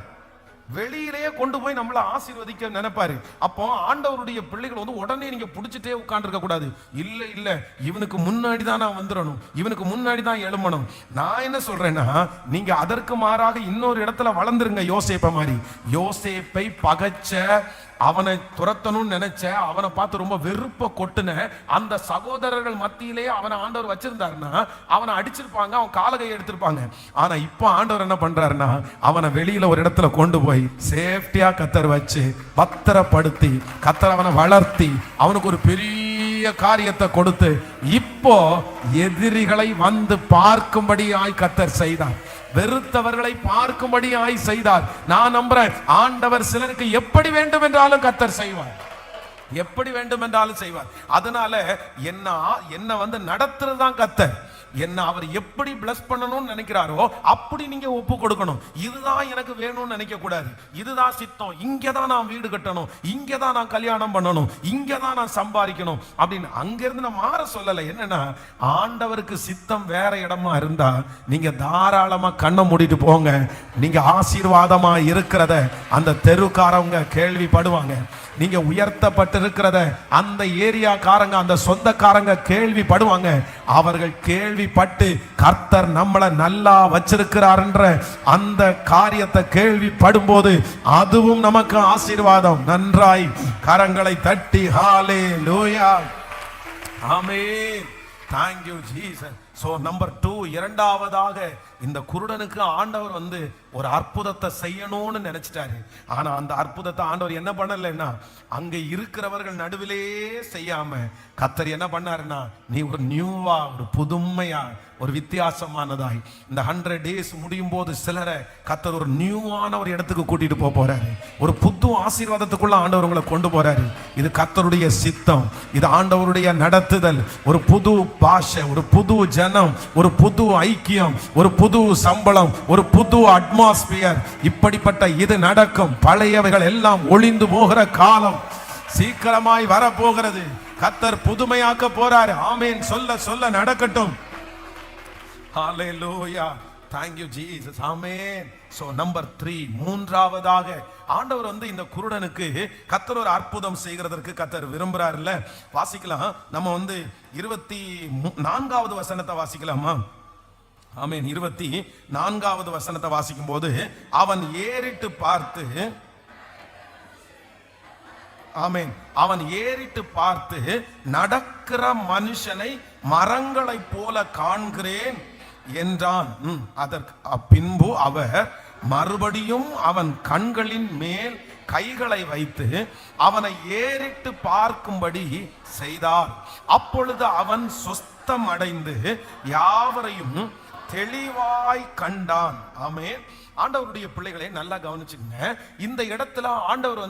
வெளியிலேயே கொண்டு போய் நம்மளை ஆசீர்வதிக்க நினைப்பாரு. அப்போ ஆண்டவருடைய பிள்ளைகள் வந்து உடனே நீங்க பிடிச்சிட்டே உட்கார்ந்து இருக்க கூடாது. இல்ல இல்ல, இவனுக்கு முன்னாடி தான் நான் வந்துடணும், இவனுக்கு முன்னாடி தான் எழும்பணும். நான் என்ன சொல்றேன்னா, நீங்க அதற்கு மாறாக இன்னொரு இடத்துல வளர்ந்துருங்க. யோசேப்பை மாதிரி, யோசேப்பை பகைச்ச, அவனை துரத்தணும்னு நினைச்ச, அவனை பார்த்து ரொம்ப வெறுப்ப கொட்டுன அந்த சகோதரர்கள் மத்தியிலே அவனை ஆண்டவர் வச்சிருந்தாருன்னா அவனை அடிச்சிருப்பாங்க, அவன் காலகை எடுத்திருப்பாங்க. ஆனா இப்ப ஆண்டவர் என்ன பண்றாருன்னா, அவனை வெளியில ஒரு இடத்துல கொண்டு போய் சேஃப்டியா கத்தர் வச்சு பத்திரப்படுத்தி, கத்தர் அவனை வளர்த்தி, அவனுக்கு ஒரு பெரிய காரியத்தை கொடுத்து, இப்போ எதிரிகளை வந்து பார்க்கும்படியாய் கத்தர் செய்தார், வெறுத்தவர்களை பார்க்கும்படியாய் செய்தார். நான் நம்புறேன், ஆண்டவர் சிலருக்கு எப்படி வேண்டும் என்றாலும் கர்த்தர் செய்வார், எப்படி வேண்டும் என்றாலும் செய்வார். அதனால என்ன வந்து நடத்துறது தான் கர்த்தர். என்ன அவர் எப்படி பிளஸ் பண்ணணும்னு நினைக்கிறாரோ அப்படி நீங்க ஒப்பு கொடுக்கணும். இதுதான் எனக்கு வேணும்னு நினைக்க கூடாது, இதுதான் சித்தம், இங்கதான் நான் வீடு கட்டணும், இங்கதான் நான் கல்யாணம் பண்ணணும், இங்கதான் நான் சம்பாதிக்கணும் அப்படின்னு அங்கிருந்து நான் மாற சொல்லல. என்னன்னா, ஆண்டவருக்கு சித்தம் வேற இடமா இருந்தா நீங்க தாராளமா கண்ணை மூடிட்டு போங்க. நீங்க ஆசீர்வாதமா இருக்கிறத அந்த தெருக்காரவங்க கேள்விப்படுவாங்க. நீங்க உயர்த்தப்பட்டிருக்கிறத அந்த ஏரியாக்காரங்க, அந்த சொந்தக்காரங்க கேள்விப்படுவாங்க. அவர்கள் கேள்விப்பட்டு கர்த்தர் நம்மளை நல்லா வச்சிருக்கிறார் என்ற அந்த காரியத்தை கேள்விப்படும் போது அதுவும் நமக்கு ஆசீர்வாதம். நன்றாய் கரங்களை தட்டி ஹல்லேலூயா, ஆமென், thank you Jesus. So number 2, இரண்டாவதாக இந்த குருடனுக்கு ஆண்டவர் வந்து ஒரு அற்புதத்தை செய்யணும்னு நினைச்சிட்டாரு. ஆனா அந்த அற்புதத்தை ஆண்டவர் என்ன பண்ணலன்னா, அங்க இருக்கிறவர்கள் நடுவிலே செய்யாம கர்த்தர் என்ன பண்ணாருன்னா, நீ ஒரு நியூவா, ஒரு புதுமையா, ஒரு வித்தியாசமானதாய் இந்த 100 days முடியும் போது சிலரை கர்த்தர் ஒரு நியூவான ஒரு இடத்துக்கு கூட்டிட்டு போறாரு. ஒரு புது ஆசீர்வாதத்துக்குள்ள ஆண்டவர் உங்களை கொண்டு போறாரு. இது கர்த்தருடைய சித்தம், இது ஆண்டவருடைய நடத்துதல். ஒரு புது பாஷை, ஒரு புது ஜனம், ஒரு புது ஐக்கியம், ஒரு புது சம்பளம், ஒரு புது அட்மாஸ்பியர். இப்படிப்பட்ட இது நடக்கும். பழையவைகள் எல்லாம் ஒளிந்து போகிற காலம் சீக்கிரமாய் வரப்போகிறது. கர்த்தர் புதுமையாக்க போறாரு. ஆமென். சொல்ல சொல்ல நடக்கட்டும். ஹalleluya. Thank you Jesus. Amen. So number 3, மூன்றாவதாக ஆண்டவர் இந்த குருடனுக்கு கர்த்தர் ஒரு அற்புதம் செய்கிறதற்கு கர்த்தர் விரும்புறாருல்ல. வாசிக்கலாம். நம்ம 24வது வசனத்தை வாசிக்கலாமா? ஆமென். 24வது வசனத்தை வாசிக்கும் போது, அவன் ஏறிட்டு பார்த்து, ஆமென், அவன் ஏறிட்டு பார்த்து நடக்கிற மனுஷனை மரங்களை போல காண்கிறேன் என்றான். அதற்கு பின்பு அவர் மறுபடியும் அவன் கண்களின் மேல் கைகளை வைத்து அவனை ஏறிட்டு பார்க்கும்படி செய்தார். அப்பொழுது அவன் சொஸ்தம் அடைந்து யாவரையும் தெளிவாய் கண்டான். ஆமென். ஆண்டவருடைய பிள்ளைகளை நல்லா கவனிச்சுங்க. இந்த இடத்துல ஆண்டவர்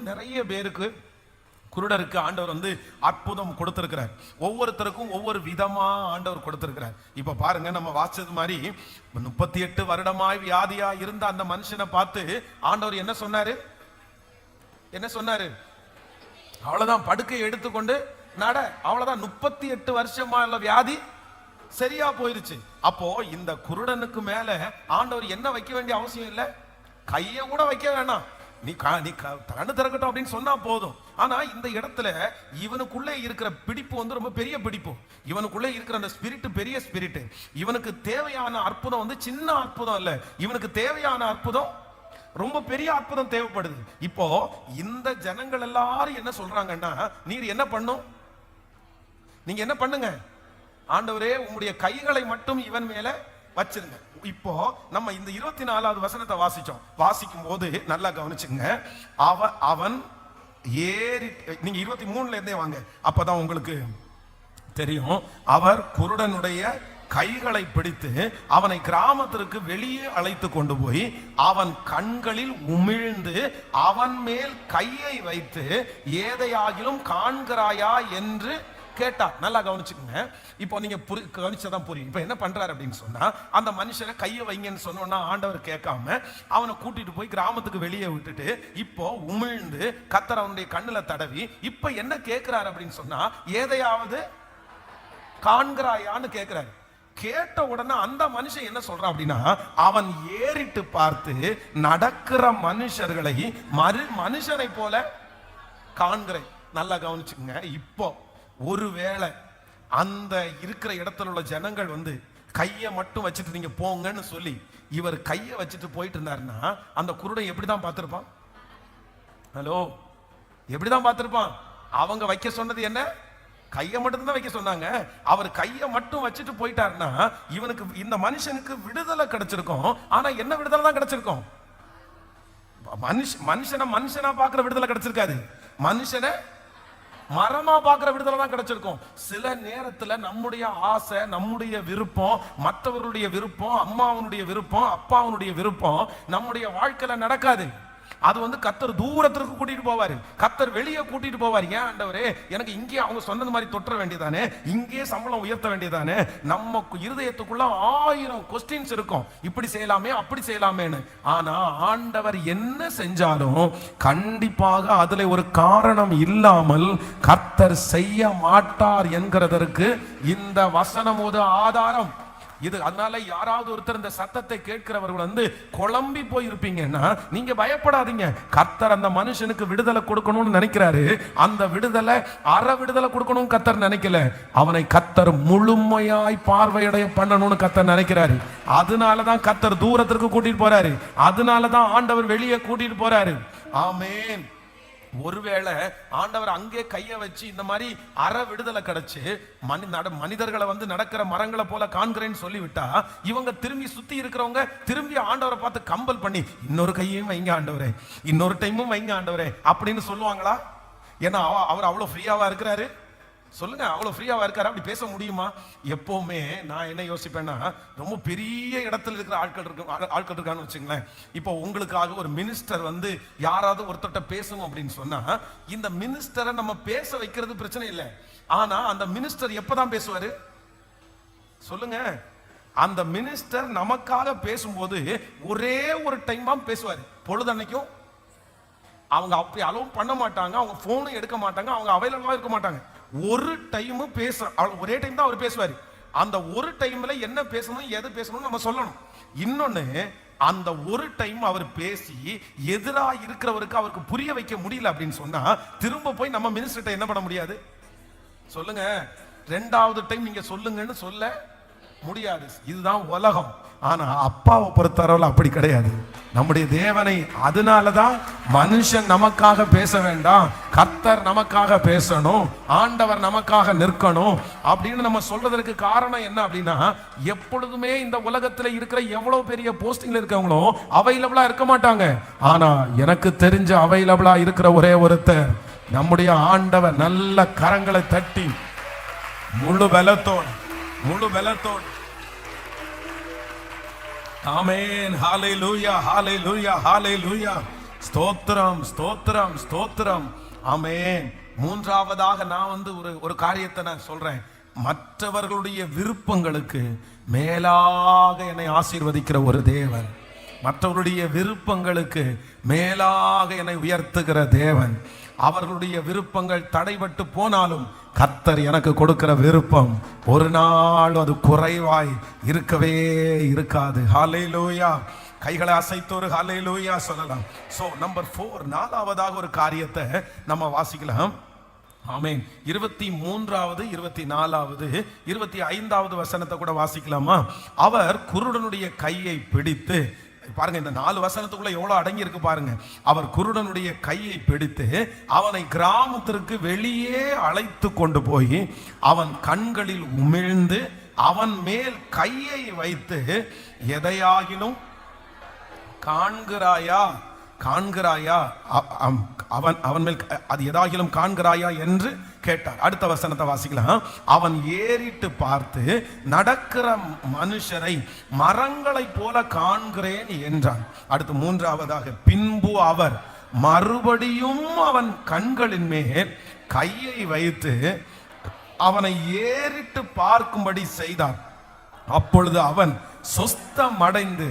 நிறைய பேருக்கு, குருடருக்கு ஆண்டவர் அற்புதம் கொடுத்திருக்கிறார். ஒவ்வொருத்தருக்கும் ஒவ்வொரு விதமா ஆண்டவர் கொடுத்திருக்கிறார். இப்ப பாருங்க, நம்ம வாசிச்சது மாதிரி 38 வருடமாய் வியாதியா இருந்த அந்த மனுஷனை பார்த்து ஆண்டவர் என்ன சொன்னாரு? அவ்வளவுதான், படுக்கையை எடுத்துக்கொண்டு நட. அவ்வளவுதான். 38 வருஷமா உள்ள வியாதி சரியா போயிருச்சு. அப்போ இந்த குருடனுக்கு மேல ஆண்டவர் என்ன வைக்க வேண்டிய அவசியம் இல்லை. கைய கூட வைக்க வேணாம். நீ கண்ணு திறக்கட்டும் அப்படின்னு சொன்னா போதும். ஆனா இந்த இடத்துல இவனுக்குள்ளே இருக்கிற பிடிப்பு ரொம்ப பெரிய பிடிப்பு. இவனுக்குள்ளே இருக்கிற அந்த ஸ்பிரிட் பெரிய ஸ்பிரிட். இவனுக்கு தேவையான அற்புதம் சின்ன அற்புதம் இல்ல. இவனுக்கு தேவையான அற்புதம் ரொம்ப பெரிய அற்புதம் தேவைப்படுது. இப்போ இந்த ஜனங்கள் எல்லாரும் என்ன சொல்றாங்கன்னா, நீர் என்ன பண்ணும்? நீங்க என்ன பண்ணுங்க? ஆண்டவரே, உங்களுடைய கைகளை மட்டும் இவன் மேல வச்சிருங்க. இப்போ நம்ம இந்த 24வது வசனத்தை வாசிக்கும் போது நல்லா கவனிச்சுங்க. அவன் ஏறி, நீங்க 23ல இருந்தே வாங்க, அப்பதான் உங்களுக்கு தெரியும். அவர் குருடனுடைய கைகளை பிடித்து அவனை கிராமத்திற்கு வெளியே அழைத்து கொண்டு போய் அவன் கண்களில் உமிழ்ந்து அவன் மேல் கையை வைத்து ஏதையாகிலும் காண்கிறாயா என்று கேட்டா. நல்லா கவனிச்சுக்கோங்க. இப்போ நீங்க கவனிச்சதான் புரியும். இப்போ என்ன பண்றாரு அப்படின்னு சொன்னா, அந்த மனுஷனை கையை வைங்கன்னு சொன்னோன்னா ஆண்டவர் கேட்காம அவனை கூட்டிட்டு போய் கிராமத்துக்கு வெளியே விட்டுட்டு இப்போ உமிழ்ந்து கர்த்தர் அவனுடைய கண்ணுல தடவி இப்ப என்ன கேட்கிறாரு அப்படின்னு சொன்னா, ஏதையாவது காண்கிறாயான்னு கேட்கிறாரு. கேட்ட உடனே அந்த மனுஷன் என்ன சொல்றான் அப்படின்னா, அவன் ஏறிட்டு பார்த்து நடக்கிற மனுஷர்களை மனுஷனை போல காண்கிறேன். நல்லா கவனிச்சுக்கோங்க. இப்போ ஒருவேளை அந்த இருக்கிற இடத்துல உள்ள ஜனங்கள் கையை மட்டும் வச்சுட்டு நீங்க போங்கன்னு சொல்லி இவர் கையை வச்சுட்டு போயிட்டு இருந்தாருன்னா அந்த குருடன் எப்படிதான் பார்த்திருப்பான்? ஹலோ, எப்படிதான் பார்த்திருப்பான்? அவங்க வைக்க சொன்னது என்ன? கையை மட்டும் தான் வைக்க சொன்னாங்க. அவர் கையை மட்டும் வச்சுட்டு போயிட்டாருன்னா இவனுக்கு, இந்த மனுஷனுக்கு விடுதலை கிடைச்சிருக்கும். ஆனா என்ன விடுதலை தான் கிடைச்சிருக்கும்? மனுஷனா பாக்குற விடுதலை கிடைச்சிருக்காது. மனுஷனை மரமா பாக்குற விடுதலை தான் கிடைச்சிருக்கும். சில நேரத்துல நம்முடைய ஆசை, நம்முடைய விருப்பம், மற்றவருடைய விருப்பம், அம்மாவனுடைய விருப்பம், அப்பாவனுடைய விருப்பம் நம்முடைய வாழ்க்கையில நடக்காது. அது கர்த்தர் தூரத்திற்கு கூட்டிட்டு போவாரு. கர்த்தர் வெளியே கூட்டிட்டு போவார். ஏன் ஆண்டவரே, எனக்கு இங்கே அவங்க சொன்னது மாதிரி தொற்ற வேண்டியதானே, இங்கே சம்பளம் உயர்த்த வேண்டியதானே. நம்ம இருதயத்துக்குள்ள 1000 கொஸ்டின்ஸ் இருக்கும். இப்படி செய்யலாமே, அப்படி செய்யலாமேன்னு. ஆனா ஆண்டவர் என்ன செஞ்சாலும் கண்டிப்பாக அதுல ஒரு காரணம் இல்லாமல் கர்த்தர் செய்ய மாட்டார் என்கிறதற்கு இந்த வசனம் ஒரு ஆதாரம். இது அதனால யாராவது ஒருத்தர் இந்த சத்தத்தை கேட்கிறவர்கள் குழம்பி போயிருப்பீங்கன்னா நீங்க பயப்படாதீங்க. கர்த்தர் அந்த மனுஷனுக்கு விடுதலை கொடுக்கணும்னு நினைக்கிறாரு. அந்த விடுதலை அற விடுதலை கொடுக்கணும் கர்த்தர் நினைக்கல. அவனை கர்த்தர் முழுமையாய் பார்வையடைய பண்ணணும்னு கர்த்தர் நினைக்கிறாரு. அதனாலதான் கர்த்தர் தூரத்திற்கு கூட்டிட்டு போறாரு. அதனாலதான் ஆண்டவர் வெளியே கூட்டிட்டு போறாரு. ஆமென். ஒருவேளை ஆண்டவர் அங்கே கைய வச்சு இந்த மாதிரி அற விடுதலை கிடைச்சு மனிதர்களை நடக்கிற மரங்களை போல காண்கிறேன்னு சொல்லிவிட்டா இவங்க திரும்பி சுத்தி இருக்கிறவங்க திரும்பி ஆண்டவரை பார்த்து கம்பல் பண்ணி இன்னொரு கையையும் வைங்க ஆண்டவரே, இன்னொரு டைமும் வைங்க ஆண்டவரே அப்படின்னு சொல்லுவாங்களா? ஏன்னா அவர் அவ்வளவு ஃப்ரீயாவா இருக்கிறாரு. சொல்லுங்க, அவ்வளவு ஃப்ரீயாவா இருக்காரு? அப்படி பேச முடியுமா? எப்பவுமே நான் என்ன யோசிப்பேன்னா, ரொம்ப பெரிய இடத்துல இருக்கிற ஆட்கள் இருக்கான்னு வச்சுங்களேன். இப்போ உங்களுக்காக ஒரு மினிஸ்டர் வந்து யாராவது ஒருத்தட்ட பேசணும் அப்படின்னு சொன்னா, இந்த மினிஸ்டரை நம்ம பேச வைக்கிறது பிரச்சனை இல்லை. ஆனா அந்த மினிஸ்டர் எப்பதான் பேசுவாரு சொல்லுங்க? அந்த மினிஸ்டர் நமக்காக பேசும்போது ஒரே ஒரு டைம் தான் பேசுவாரு. பொழுதன்னைக்கும் அவங்க அப்படி அலோவ் பண்ண மாட்டாங்க, அவங்க போனும் எடுக்க மாட்டாங்க, அவங்க அவைலபிளா இருக்க மாட்டாங்க. ஒரு டைம் ஒரே டைம் தான் அவர் பேசுவாரு. அந்த ஒரு டைம்ல என்ன பேசணும், எது பேசணும் நம்ம சொல்லணும். இன்னொன்னு, அந்த ஒரு டைம் அவர் பேசி எதிரா இருக்கிறவருக்கு அவருக்கு புரிய வைக்க முடியல அப்படின்னு சொன்னா, திரும்ப போய் நம்ம மினிஸ்டர்ட்ட என்ன பண்ண முடியாது சொல்லுங்க? ரெண்டாவது டைம் நீங்க சொல்லுங்கன்னு சொல்ல முடியாது. இதுதான் உலகம். ஆனா அப்பாவை பொறுத்தவரை அப்படி கிடையாது. நம்முடைய தேவனை, அதனாலதான் மனுஷன் நமக்காக பேச வேண்டாம், கர்த்தர் நமக்காக பேசணும், ஆண்டவர் நமக்காக நிற்கணும் அப்படின்னு நம்ம சொல்றதற்கு காரணம் என்ன அப்படின்னா, எப்பொழுதுமே இந்த உலகத்துல இருக்கிற எவ்வளவு பெரிய போஸ்டிங்ல இருக்கவங்களும் அவைலபிளா இருக்க மாட்டாங்க. ஆனா எனக்கு தெரிஞ்ச அவைலபிளா இருக்கிற ஒரே ஒருத்தர் நம்முடைய ஆண்டவர். நல்ல கரங்களை தட்டி முழு பலத்தோடு ஆமென். ஹல்லேலூயா, ஹல்லேலூயா, ஹல்லேலூயா. ஸ்தோத்திரம், ஸ்தோத்திரம், ஸ்தோத்திரம். ஆமென். மூன்றாவதாக நான் வந்து ஒரு காரியத்தை நான் சொல்றேன். மற்றவர்களுடைய விருப்பங்களுக்கு மேலாக என்னை ஆசீர்வதிக்கிற ஒரு தேவன், மற்றவருடைய விருப்பங்களுக்கு மேலாக என்னை உயர்த்துகிற தேவன். அவர்களுடைய விருப்பங்கள் தடைபட்டு போனாலும் கர்த்தர் எனக்கு கொடுக்கிற விருப்பம் ஒரு நாள் அது குறைவாய் இருக்கவே இருக்காது. ஹல்லேலூயா. கைகளை அசைத்து ஒரு ஹல்லேலூயா சொல்லலாம். சோ நம்பர் 4, நாலாவதாக ஒரு காரியத்தை நம்ம வாசிக்கலாம். ஆமென். 23வது 24வது 25வது வசனத்தை கூட வாசிக்கலாமா? அவர் குருடனுடைய கையை பிடித்து, பாருங்க இந்த 4 வசனத்துக்குள்ள எவ்வளவு அடங்கி இருக்கு பாருங்க. அவர் குருடனுடைய கையை பிடித்து அவனை கிராமத்திற்கு வெளியே அழைத்து கொண்டு போய் அவன் கண்களில் உமிழ்ந்து அவன் மேல் கையை வைத்து, எதையாகிலும் காண்கிறாயா அவன் மேல் அது எதாகிலும் காண்கிறாயா என்று கேட்டார். அடுத்த வசனத்தை வாசிக்கலாம். அவன் ஏறிட்டு பார்த்து, நடக்கிற மனுஷரை மரங்களை போல காண்கிறேன் என்றான். அடுத்து மூன்றாவதாக, பின்பு அவர் மறுபடியும் அவன் கண்களின் மேல் கையை வைத்து அவனை ஏறிட்டு பார்க்கும்படி செய்தார். அப்பொழுது அவன் சொஸ்தமடைந்து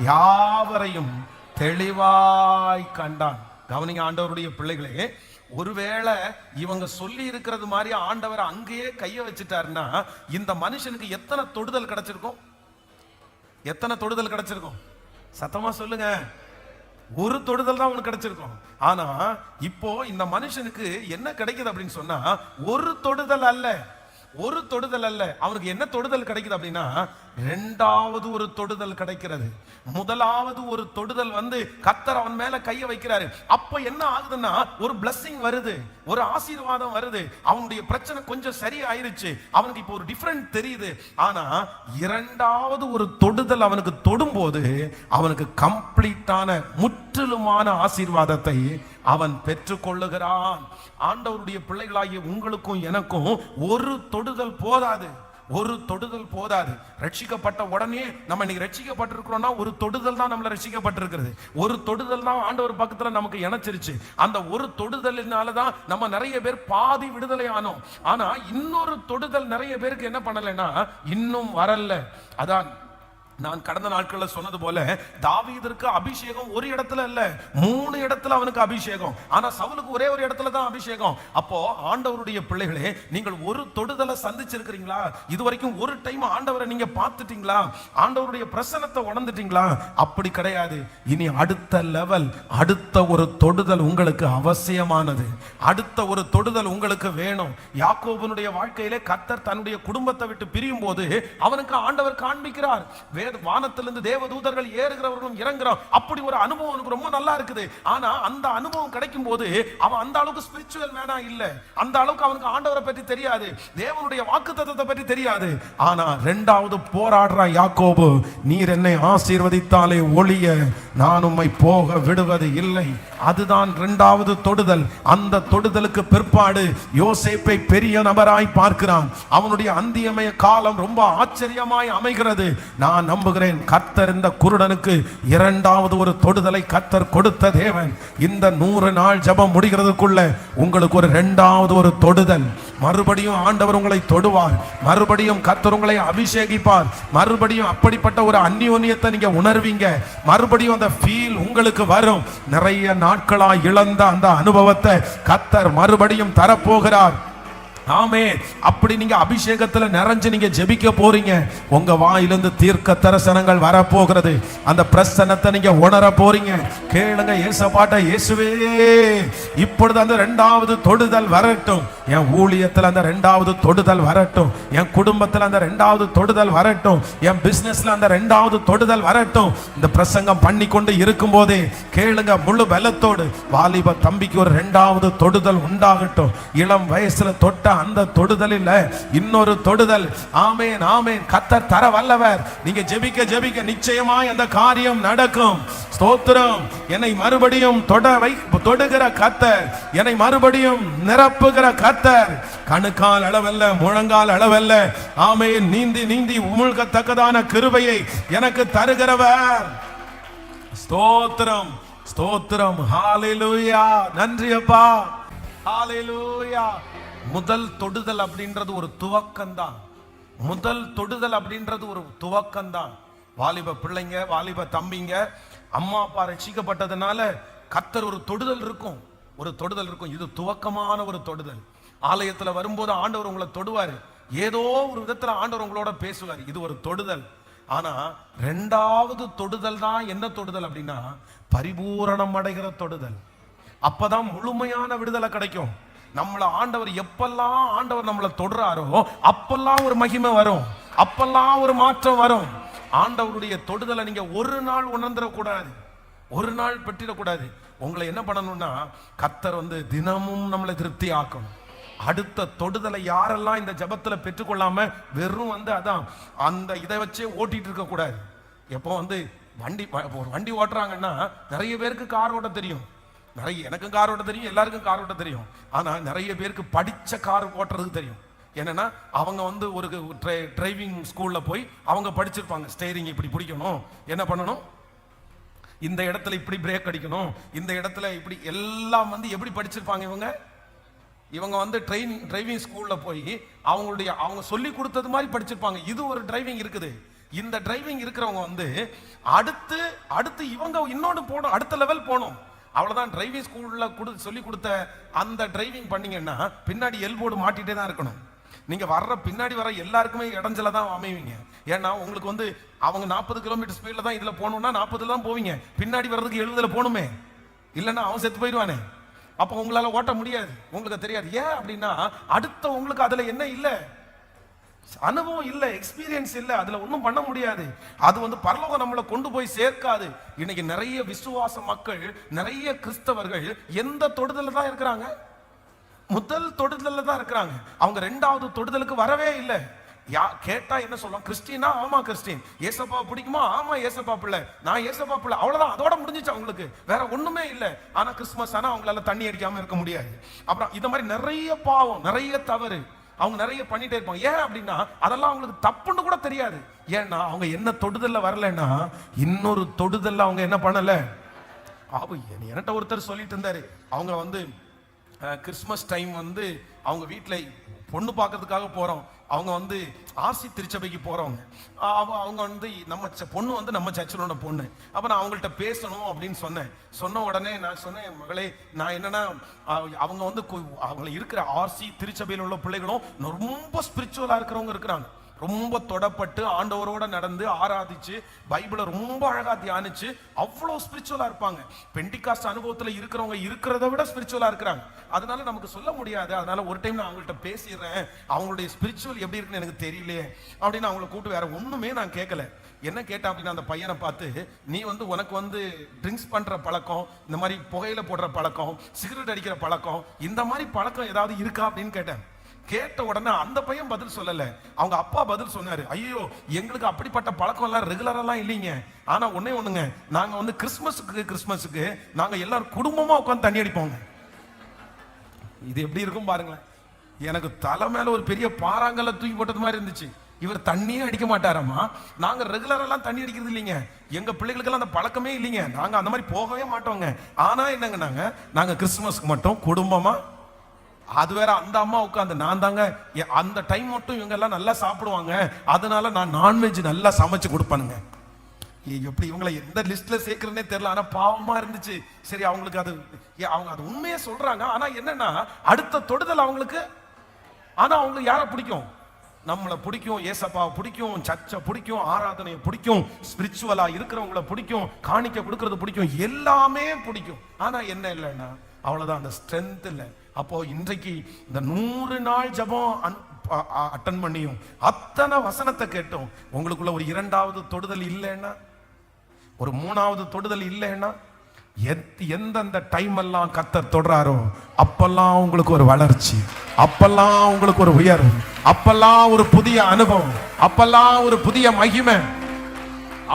யாவரையும் தெளிவாய் கண்டான். கவனிங்க ஆண்டவருடைய பிள்ளைகளே, ஒருவேளை இவங்க சொல்லி இருக்கிறது மாதிரி ஆண்டவர் அங்கேயே கைய வச்சுட்டாருன்னா இந்த மனுஷனுக்கு எத்தனை தொடுதல் கிடைச்சிருக்கும்? எத்தனை தொடுதல் கிடைச்சிருக்கும்? சத்தமா சொல்லுங்க. ஒரு தொடுதல் தான் அவனுக்கு கிடைச்சிருக்கும். ஆனா இப்போ இந்த மனுஷனுக்கு என்ன கிடைக்குது அப்படின்னு சொன்னா, ஒரு தொடுதல் அல்ல, அவனுக்கு என்ன தொடுதல் கிடைக்குது அப்படின்னா, இரண்டாவது ஒரு தொடுதல் கிடைக்கிறது. முதலாவது ஒரு தொடுதல் வந்து கர்த்தர் அவன் மேல கையை வைக்கிறாரு. அப்ப என்ன ஆகுதுன்னா, ஒரு blessing வருது, ஒரு ஆசீர்வாதம் வருது. அவனுடைய பிரச்சனை கொஞ்சம் சரியாயிருச்சு, அவனுக்கு இப்போ ஒரு டிஃபரண்ட் தெரியுது. ஆனா இரண்டாவது ஒரு தொடுதல் அவனுக்கு தொடும்போது அவனுக்கு கம்ப்ளீட்டான முற்றிலுமான ஆசீர்வாதத்தை அவன் பெற்றுக்கொள்ளுகிறான். ஆண்டவருடைய பிள்ளைகளாகிய உங்களுக்கும் எனக்கும் ஒரு தொடுதல் போதாது. ரட்சிக்கப்பட்ட உடனே நம்ம இன்னைக்கு ரட்சிக்கப்பட்டிருக்கிறோம்னா ஒரு தொடுதல் தான் நம்மள ரட்சிக்கப்பட்டிருக்கிறது. ஒரு தொடுதல் தான் ஆண்டவர் பக்கத்துல நமக்கு இணைச்சிருச்சு. அந்த ஒரு தொடுதலினால தான் நம்ம நிறைய பேர் பாதி விடுதலை ஆனோம். ஆனா இன்னொரு தொடுதல் நிறைய பேருக்கு என்ன பண்ணலைன்னா இன்னும் வரல. அதான் நான் கடந்த நாட்கள்ல சொன்னது போல, தாவீதுக்கு அபிஷேகம் ஒரு இடத்துல இல்ல, 3 இடத்துல அவனுக்கு அபிஷேகம். ஆனா சவுலுக்கு ஒரே ஒரு இடத்துல தான் அபிஷேகம். அப்போ ஆண்டவருடைய பிள்ளைகளே, நீங்கள் ஒரு தொடுதலை சந்திச்சிருக்கிறீங்களா? இதுவரைக்கும் ஒரு டைம் ஆண்டவரை நீங்க பார்த்துட்டீங்களா? ஆண்டவருடைய பிரசன்னத்தை உணர்ந்துட்டீங்களா? அப்படி கிடையாது. இனி அடுத்த லெவல், அடுத்த ஒரு தொடுதல் உங்களுக்கு அவசியமானது. அடுத்த ஒரு தொடுதல் உங்களுக்கு வேணும். யாக்கோபனுடைய வாழ்க்கையிலே கர்த்தர் தன்னுடைய குடும்பத்தை விட்டு பிரியும் போது அவனுக்கு ஆண்டவர் காண்பிக்கிறார். வானத்திலிருந்து தேவதூதர்கள் ஏறுகிறவர்களும் இறங்குறோம். அப்படி ஒரு அனுபவம் எனக்கு ரொம்ப நல்லா இருக்குது. ஆனா அந்த அனுபவம் கிடைக்கும் போது அவன் அந்த அளவுக்கு ஸ்பிரிச்சுவல் மேனா இல்ல, அந்த அளவுக்கு அவனுக்கு ஆண்டவரை பற்றி தெரியாது, தேவனுடைய வாக்குத்தத்தத்தை பற்றி தெரியாது. ஆனா இரண்டாவது போராடுற யாக்கோபு, நீர் என்னை ஆசீர்வதித்தாலே ஒழிய நான் உம்மை போக விடுவது இல்லை. அதுதான் இரண்டாவது தொடுதல். அந்த தொடுதலுக்கு பிற்பாடு யோசேப்பை பெரிய நபராய் பார்க்கிறான். அவனுடைய அந்தியமய காலம் ரொம்ப ஆச்சரியமாய் அமைகிறது. நான் நம்புகிறேன் கர்த்தர் இந்த குருடனுக்கு இரண்டாவது ஒரு தொடுதலை கர்த்தர் கொடுத்த தேவன். இந்த 100 நாள் ஜெபம் முடிகிறதுக்குள்ள உங்களுக்கு ஒரு இரண்டாவது ஒரு தொடுதல். மறுபடியும் ஆண்டவர் உங்களை தொடுவார். மறுபடியும் கர்த்தர் உங்களை அபிஷேகிப்பார். மறுபடியும் அப்படிப்பட்ட ஒரு அந்யோன்யத்தை நீங்க உணர்வீங்க. மறுபடியும் அந்த ஃபீல் உங்களுக்கு வரும். நிறைய நாட்களா இழந்த அந்த அனுபவத்தை கர்த்தர் மறுபடியும் தரப்போகிறார். ஆமென். அப்படி நீங்க அபிஷேகத்துல நிறைஞ்சு நீங்க ஜெபிக்க போறீங்க. உங்க வாயிலிருந்து தீர்க்க தரிசனங்கள் வரப்போகிறது. அந்த பிரசன்னத்தை நீங்க உணர போறீங்க. கேளுங்க ஏசப்பாட்ட, இயேசுவே இப்பொழுது அந்த இரண்டாவது தொடுதல் வரட்டும். என் ஊழியத்தில் அந்த இரண்டாவது தொடுதல் வரட்டும். என் குடும்பத்தில் அந்த இரண்டாவது தொடுதல் வரட்டும். என் பிசினஸ்ல அந்த இரண்டாவது தொடுதல் வரட்டும். இந்த பிரசங்கம் பண்ணி கொண்டு இருக்கும் போதே கேளுங்க, முழு பலத்தோடு வாலிப தம்பிக்கு ஒரு இரண்டாவது தொடுதல் உண்டாகட்டும். இளம் வயசுல தொட்ட அந்த தொடுதலில் இன்னொரு தொடுதல். ஆமென், ஆமென். கர்த்தர் தர வல்லவர். நீங்க ஜெபிக்க ஜெபிக்க நிச்சயமாய் அந்த காரியம் நடக்கும். ஸ்தோத்திரம். என்னை மறுபடியும் தொடுகிற கர்த்தர், என்னை மறுபடியும் நிரப்புகிற கர்த்தர். கணுக்கால் அளவல்ல, முழங்கால் அளவல்ல. ஆமென். நீந்தி நீந்தி உமிழ்கத்தக்கதான கிருபையை எனக்கு தருகிறவர். ஸ்தோத்திரம், ஸ்தோத்திரம். ஹalleluya. நன்றி அப்பா. ஹalleluya. முதல் தொடுதல் அப்படின்றது ஒரு துவக்கம்தான். முதல் தொடுதல் அப்படின்றது ஒரு துவக்கம்தான். வாலிப பிள்ளைங்க, வாலிப தம்பிங்க, அம்மா அப்பா ரட்சிக்கப்பட்டதுனால கர்த்தர் ஒரு தொடுதல் இருக்கும். ஒரு தொடுதல் இருக்கும். இது துவக்கமான ஒரு தொடுதல். ஆலயத்துல வரும்போது ஆண்டவர் உங்களை தொடுவாரு. ஏதோ ஒரு விதத்துல ஆண்டவர் உங்களோட பேசுவார். இது ஒரு தொடுதல். ஆனா இரண்டாவது தொடுதல் தான் என்ன தொடுதல் அப்படின்னா, பரிபூரணம் அடைகிற தொடுதல். அப்பதான் முழுமையான விடுதலை கிடைக்கும். நம்மள ஆண்டவர் எப்பெல்லாம் ஆண்டவர் நம்மளை தொடுறாரோ அப்பெல்லாம் ஒரு மகிமை வரும். அப்பெல்லாம் ஒரு மாற்றம் வரும். ஆண்டவருடைய தொடுதலை நீங்க ஒரு நாள் உணர்ந்துடக்கூடாது, ஒரு நாள் பெற்றிடக்கூடாது. உங்களை என்ன பண்ணணும்னா, கர்த்தர் தினமும் நம்மளை திருப்தி ஆக்கணும். அடுத்த தொடுதலை யாரெல்லாம் இந்த ஜபத்துல பெற்றுக்கொள்ளாம வெறும் அதான் அந்த இதை வச்சே ஓட்டிட்டு இருக்க கூடாது. எப்போ வண்டி ஓட்டுறாங்கன்னா நிறைய பேருக்கு கார் ஓட்ட தெரியும். எனக்கும் கார் ஓட்ட தெரியும், எல்லாருக்கும் கார் ஓட்ட தெரியும். ஆனா நிறைய பேருக்கு படிச்ச கார் ஓட்டுறதுக்கு தெரியும். என்னன்னா அவங்க ஒரு டிரைவிங் ஸ்கூல்ல போய் அவங்க படிச்சிருப்பாங்க. ஸ்டேரிங் இப்படி பிடிக்கணும், என்ன பண்ணணும், இந்த இடத்துல இப்படி பிரேக் அடிக்கணும், இந்த இடத்துல இப்படி எல்லாம் எப்படி படிச்சிருப்பாங்க. இவங்க டிரைவிங் ஸ்கூல்ல போய் அவங்க சொல்லி கொடுத்தது மாதிரி படிச்சிருப்பாங்க. இது ஒரு டிரைவிங் இருக்குது. இந்த டிரைவிங் இருக்கிறவங்க அடுத்து இவங்க இன்னொன்று போகணும், அடுத்த லெவல் போகணும். அவ்வளவுதான். டிரைவிங் ஸ்கூல்ல சொல்லி கொடுத்த அந்த டிரைவிங் பண்ணீங்கன்னா பின்னாடி எல்போர்டு மாட்டிட்டே தான் இருக்கணும். நீங்க பின்னாடி வர எல்லாருக்குமே இடைஞ்சல தான் அமைவீங்க. ஏன்னா உங்களுக்கு அவங்க 40 கிலோமீட்டர் ஸ்பீட்ல தான் இதுல போகணும்னா 40 தான் போவீங்க. பின்னாடி வர்றதுக்கு 70 போகணுமே, இல்லைன்னா அவன் செத்து போயிடுவானே. அப்ப உங்களால ஓட்ட முடியாது, உங்களுக்கு தெரியாது. ஏன் அப்படின்னா அடுத்த உங்களுக்கு அதுல என்ன இல்லை, அனுபவம் இல்லை, எக்ஸ்பீரியன்ஸ் இல்லை. அதுல ஒன்றும் பண்ண முடியாது. அது பரலோகம் நம்மளை கொண்டு போய் சேர்க்காது. இன்னைக்கு நிறைய விசுவாச மக்கள், நிறைய கிறிஸ்தவர்கள் எந்த தொடுதல தான் இருக்கிறாங்க, முதல் தொடுதல்ல தான் இருக்கிறாங்க. அவங்க இரண்டாவது தொடுதலுக்கு வரவே இல்லை. கேட்டா என்ன சொல்லுவாங்க, கிறிஸ்டினா? ஆமா கிறிஸ்டின். ஏசப்பா பிடிக்குமா? ஆமா ஏசப்பா பிள்ளை, நான் ஏசப்பா பிள்ளை. அவ்வளவுதான், அதோட முடிஞ்சிச்சு. அவங்களுக்கு வேற ஒண்ணுமே இல்லை. ஆனா கிறிஸ்துமஸ் ஆனா அவங்களால தண்ணி அடிக்காம இருக்க முடியாது. அப்புறம் இந்த மாதிரி நிறைய பாவம், நிறைய தவறு அவங்க நிறைய பண்ணிட்டே இருப்பாங்க. ஏன் அப்படின்னா அதெல்லாம் அவங்களுக்கு தப்புன்னு கூட தெரியாது. ஏன்னா அவங்க என்ன தொடுதல்ல வரலன்னா இன்னொரு தொடுதல்ல அவங்க என்ன பண்ணல. என்கிட்ட ஒருத்தர் சொல்லிட்டு இருந்தாரு, அவங்க கிறிஸ்துமஸ் டைம் அவங்க வீட்டில் பொண்ணு பார்க்கறதுக்காக போறோம். அவங்க ஆர்சி திருச்சபைக்கு போறவங்க. அவங்க நம்ம பொண்ணு நம்ம சர்ச்சிலோட பொண்ணு. அப்ப நான் அவங்கள்ட்ட பேசணும் அப்படின்னு சொன்ன உடனே நான் சொன்னேன், மகளே நான் என்னன்னா அவங்க அவங்க இருக்கிற ஆர்சி திருச்சபையில் உள்ள பிள்ளைகளும் ரொம்ப ஸ்பிரிச்சுவலா இருக்கிறவங்க இருக்கிறாங்க. ரொம்ப தொடப்பட்டு ஆண்டவரோட நடந்து ஆராதிச்சு பைபிளை ரொம்ப அழகா தியானிச்சு அவ்வளவு ஸ்பிரிச்சுவலா இருப்பாங்க. பெண்டிகாஸ்ட் அனுபவத்துல இருக்கிறவங்க இருக்கிறத விட ஸ்பிரிச்சுவலா இருக்கிறாங்க. அதனால நமக்கு சொல்ல முடியாது. அதனால ஒரு டைம் நான் அவங்கள்ட்ட பேசிடுறேன், அவங்களுடைய ஸ்பிரிச்சுவல் எப்படி இருக்குன்னு எனக்கு தெரியலையே அப்படின்னு அவங்கள கூப்பிட்டு வேற ஒண்ணுமே நான் கேட்கல. என்ன கேட்டேன் அப்படின்னா, அந்த பையனை பார்த்து, நீ உனக்கு ட்ரிங்க்ஸ் பண்ற பழக்கம், இந்த மாதிரி புகையில போடுற பழக்கம், சிகரெட் அடிக்கிற பழக்கம், இந்த மாதிரி பழக்கம் ஏதாவது இருக்கா அப்படின்னு கேட்டேன். கேட்ட உடனே அந்த பையன் பதில் சொல்லல, அவங்க அப்பா பதில் சொன்னாரு. ஐயோ, எங்களுக்கு அப்படிப்பட்ட பழக்கம் எல்லாம் ரெகுலரெல்லாம் இல்லைங்க. ஆனா ஒன்னே ஒண்ணுங்க, நாங்க வந்து கிறிஸ்மஸுக்கு நாங்க எல்லாரும் குடும்பமா உட்காந்து தண்ணி அடிப்போங்க. இது எப்படி இருக்கும் பாருங்களேன். எனக்கு தலை மேல ஒரு பெரிய பாறாங்கல்ல தூக்கி போட்டது மாதிரி இருந்துச்சு. இவர் தண்ணியே அடிக்க மாட்டாராமா. நாங்க ரெகுலரெல்லாம் தண்ணி அடிக்கிறது இல்லைங்க, எங்க பிள்ளைகளுக்கெல்லாம் அந்த பழக்கமே இல்லைங்க, நாங்க அந்த மாதிரி போகவே மாட்டோங்க. ஆனா என்னங்க, நாங்க கிறிஸ்துமஸ்க்கு மட்டும் குடும்பமா, அது வேற அந்த அம்மா உட்காந்து, நான் தாங்க அந்த டைம் மட்டும் இவங்க எல்லாம் நல்லா சாப்பிடுவாங்க, அதனால நான் நான்வெஜ் நல்லா சமைச்சு கொடுப்பேனுங்க. எப்படி இவங்களை எந்த லிஸ்ட்ல சேர்க்கிறேன்னே தெரியல. ஆனா பாவமா இருந்துச்சு. சரி, அவங்களுக்கு அது அவங்க அது உண்மையே சொல்றாங்க. ஆனா என்னன்னா, அடுத்த தொடுதல் அவங்களுக்கு. ஆனா அவங்களுக்கு யாரை பிடிக்கும்? நம்மளை பிடிக்கும், ஏசப்பாவை பிடிக்கும், சர்ச்சை பிடிக்கும், ஆராதனையை பிடிக்கும், ஸ்பிரிச்சுவலா இருக்கிறவங்களை பிடிக்கும், காணிக்க கொடுக்கறது பிடிக்கும், எல்லாமே பிடிக்கும். ஆனா என்ன இல்லைன்னா, அவ்வளவுதான், அந்த ஸ்ட்ரென்த் இல்லை. அப்போ இன்றைக்கு இந்த 100 நாள் ஜபம் அட்டன் பண்ணியும் அத்தனை வசனத்தை கேட்டோம், உங்களுக்குள்ள ஒரு 2வது தொடுதல் இல்லைன்னா, ஒரு 3வது தொடுதல் இல்லைன்னா, எந்தெந்த டைம் எல்லாம் கர்த்தர் தொடுறாரோ அப்பெல்லாம் உங்களுக்கு ஒரு வளர்ச்சி, அப்பெல்லாம் உங்களுக்கு ஒரு உயர்வு, அப்பெல்லாம் ஒரு புதிய அனுபவம், அப்பெல்லாம் ஒரு புதிய மகிமை,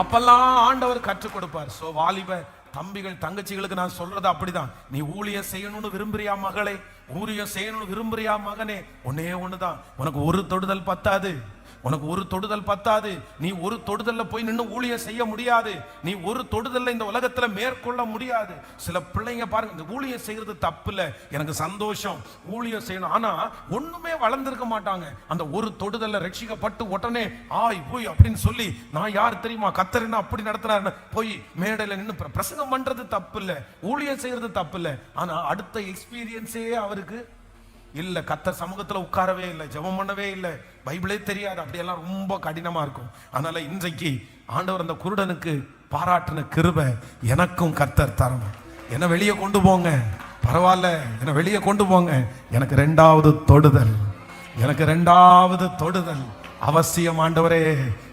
அப்பெல்லாம் ஆண்டவர் கற்றுக் கொடுப்பார். சோ வாலிப தம்பிகள் தங்கச்சிகளுக்கு நான் சொல்றது அப்படிதான். நீ ஊழியம் செய்யணும்னு விரும்புறியா மகளே, ஊழியம் செய்யணும்னு விரும்புறியா மகனே, ஒன்னே ஒண்ணுதான், உனக்கு ஒரு தொடுதல் பத்தாது, உனக்கு ஒரு தொடுதல் பத்தாது. நீ ஒரு தொடுதல்ல போய் நின்று ஊழியம் செய்ய முடியாது, நீ ஒரு தொடுதல்ல இந்த உலகத்துல மேற்கொள்ள முடியாது. சில பிள்ளைங்க பாருங்க, இந்த ஊழியம் செய்யறது தப்பு இல்ல, எனக்கு சந்தோஷம், ஊழியம் செய்யணும், ஆனா ஒண்ணுமே வளர்ந்திருக்க மாட்டாங்க. அந்த ஒரு தொடுதல்ல ரட்சிக்கப்பட்டு உடனே ஆய் போய் அப்படின்னு சொல்லி, நான் யார் தெரியுமா, கர்த்தர் என்ன அப்படி நடத்துறாரு, போய் மேடையில நின்று பிரசங்கம் பண்றது தப்பு இல்ல, ஊழியம் செய்யறது தப்பு இல்ல. ஆனா அடுத்த எக்ஸ்பீரியன்ஸே அவருக்கு இல்ல, கர்த்தர் சமூகத்துல உட்காரவே இல்லை, ஜெபம் பண்ணவே இல்லை, பைபிளே தெரியாது, அப்படியெல்லாம் ரொம்ப கடினமா இருக்கும். அதனால இன்றைக்கு ஆண்டவர் அந்த குருடனுக்கு பாராட்டின கிருபை எனக்கும் கர்த்தர் தரணும். என்ன வெளியே கொண்டு போங்க, பரவாயில்ல, என்ன வெளியே கொண்டு போங்க, எனக்கு 2வது தொடுதல், எனக்கு 2வது தொடுதல் அவசியம். ஆண்டவரே,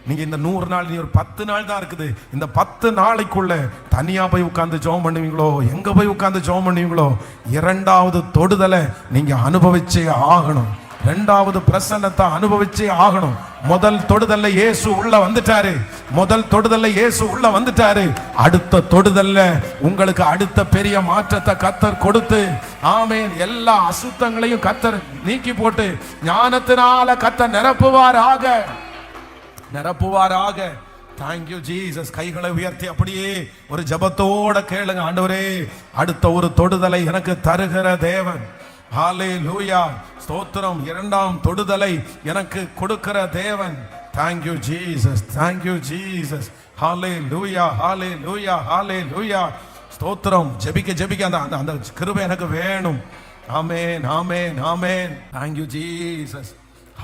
நீங்க இந்த 100 நாள், நீ ஒரு 10 நாள் தான் இருக்குது, இந்த 10 நாளைக்குள்ள தனியா போய் உட்கார்ந்து ஜெபம் பண்ணுவீங்களோ, எங்க போய் உட்கார்ந்து ஜெபம் பண்ணுவீங்களோ, 2வது தொடுதலை நீங்க அனுபவிச்சே ஆகணும், 2வது பிரசன்னத்தை அனுபவிச்சே ஆகணும். முதல் தொடுதல்ல இயேசு உள்ள வந்துட்டாரு, முதல் தொடுதல்ல இயேசு உள்ள வந்துட்டாரு. அடுத்த தொடுதல்ல உங்களுக்கு அடுத்த பெரிய மாற்றத்தை கர்த்தர் கொடுத்து, ஆமென், எல்லா அசுத்தங்களையும் கர்த்தர் நீக்கி போட்டு ஞானத்தினால கர்த்தர் நிரப்புவாராக, நிரப்புவாராக. Thank you Jesus. கைகளை உயர்த்தி அப்படியே ஒரு ஜெபத்தோட கேளுங்க, ஆண்டவரே அடுத்த ஒரு தொடுதலை எனக்கு தருகிற தேவன், ஹல்லேலூயா, ஸ்தோத்திரம், 2ஆம் தொடுதலை எனக்கு கொடுக்கிற தேவன். தேங்க்யூ ஜீசஸ், தேங்க்யூ ஜீசஸ், ஹல்லேலூயா, ஹல்லேலூயா, ஹல்லேலூயா, ஸ்தோத்திரம். ஜெபிக்க ஜெபிக்க அந்த அந்த கிருபை எனக்கு வேணும். ஆமென், ஆமென், ஆமென். தேங்க்யூ ஜீசஸ்,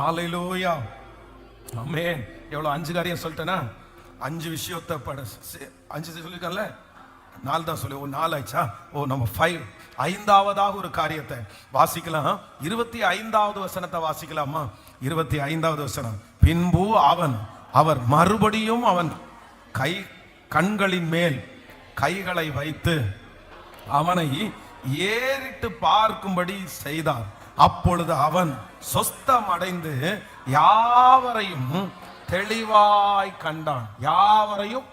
ஹல்லேலூயா, ஆமென். எவ்வளவு 5 காரியம் சொல்லிட்டேனா, 5 விஷயத்தை 5 சொல்லிருக்கல, 4 தான் சொல்லி, 4 ஆயிடுச்சா? நம்ம 5வது ஒரு காரியத்தை வாசிக்கலாம். 25வது வசனத்தை வாசிக்கலாமா? 25வது வசனம். பின்பு அவர் மறுபடியும் அவன் கண்களின் மேல் கைகளை வைத்து அவனை ஏறிட்டு பார்க்கும்படி செய்தார். அப்பொழுது அவன் சொஸ்தம் அடைந்து யாவரையும் தெளிவாய் கண்டான், யாவரையும்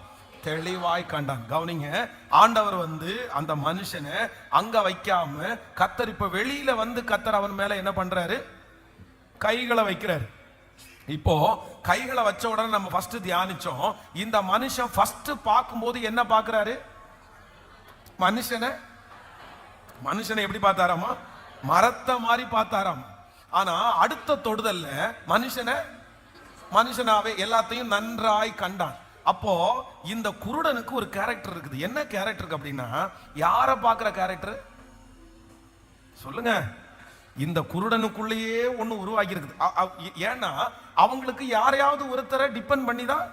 தெளிவாய் கண்டான். கவனிங்க, ஆண்டவர் வந்து அந்த மனுஷனை அங்க வைக்காம கர்த்தர் இப்ப வெளியில வந்து கர்த்தர் அவன் மேல என்ன பண்றாரு? கைகளை வைக்கிறாரு. இப்போ கைகளை வச்ச உடனே நம்ம ஃபர்ஸ்ட் தியானிச்சோம், இந்த மனுஷன் ஃபர்ஸ்ட் பார்க்கும்போது என்ன பார்க்கிறாரு? மனுஷனை எப்படி பார்த்தாராமா? மரத்தை மாதிரி பார்த்தாராம். ஆனா அடுத்த தொடுதல்ல மனுஷனாவே எல்லாத்தையும் நன்றாய் கண்டான். அப்போ இந்த குருடனுக்கு ஒரு கேரக்டர் இருக்குது. என்ன கேரக்டர் அப்படின்னா, யாரை பார்க்கிற கேரக்டர் சொல்லுங்க? இந்த குருடனுக்குள்ளேயே ஒண்ணு உருவாக்கி இருக்குது. ஏன்னா அவங்களுக்கு யாரையாவது ஒருத்தரை டிபெண்ட் பண்ணி தான்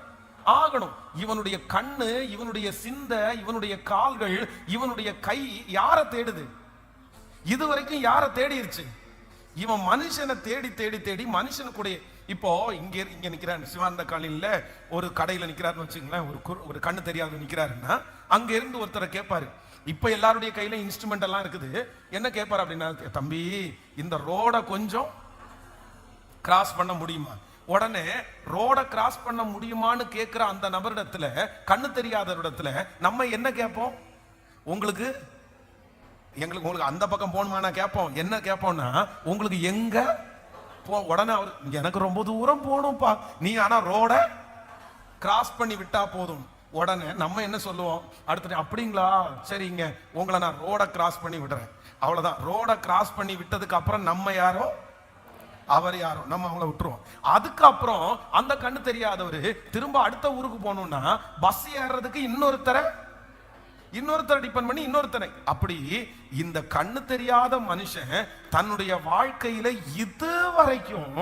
ஆகணும். இவனுடைய கண்ணு, இவனுடைய சிந்தை, இவனுடைய கால்கள், இவனுடைய கை யாரை தேடுது? இதுவரைக்கும் யாரை தேடிருச்சு? இவன் மனுஷனை தேடி தேடி தேடி மனுஷனுக்குடைய. இப்போ இங்க நிக்கிறார் சிவானந்த காலையில ஒரு கடையில நிக்கிறாருன்னு வச்சுங்களேன், ஒரு கண்ணு தெரியாது நிக்கிறாருன்னா அங்க இருந்து ஒருத்தரை கேட்பாரு. இப்ப எல்லாருடைய கையில இன்ஸ்ட்ருமெண்ட் எல்லாம் இருக்குது. என்ன கேட்பாரு அப்படின்னா, தம்பி இந்த ரோட கொஞ்சம் கிராஸ் பண்ண முடியுமா? உடனே ரோட கிராஸ் பண்ண முடியுமான்னு கேட்கிற அந்த நபரிடத்துல, கண்ணு தெரியாத இடத்துல நம்ம என்ன கேட்போம்? உங்களுக்கு அந்த பக்கம் போகணுமா கேட்போம். என்ன கேட்போம்னா, உங்களுக்கு எங்க உடனே அவர், எனக்கு ரொம்ப தூரம் போகணும்ப்பா, நீ ஆனா ரோட கிராஸ் பண்ணி விட்டா போதும். உடனே நம்ம என்ன சொல்லுவோம்? அடுத்து, அப்படிங்களா, சரிங்க, உங்களை நான் ரோட கிராஸ் பண்ணி விடுறேன். அவ்வளவுதான். ரோட கிராஸ் பண்ணி விட்டதுக்கு அப்புறம் நம்ம யாரோ அவர் யாரோ, நம்ம அவங்கள விட்டுருவோம். அதுக்கப்புறம் அந்த கண்ணு தெரியாதவரு திரும்ப அடுத்த ஊருக்கு போகணும்னா பஸ் ஏறுறதுக்கு இன்னொருத்தரை டிபெண்ட் பண்ணி இன்னொருத்தனை. அப்படி இந்த கண்ணு தெரியாத மனுஷன் தன்னுடைய வாழ்க்கையில இதுவரைக்கும்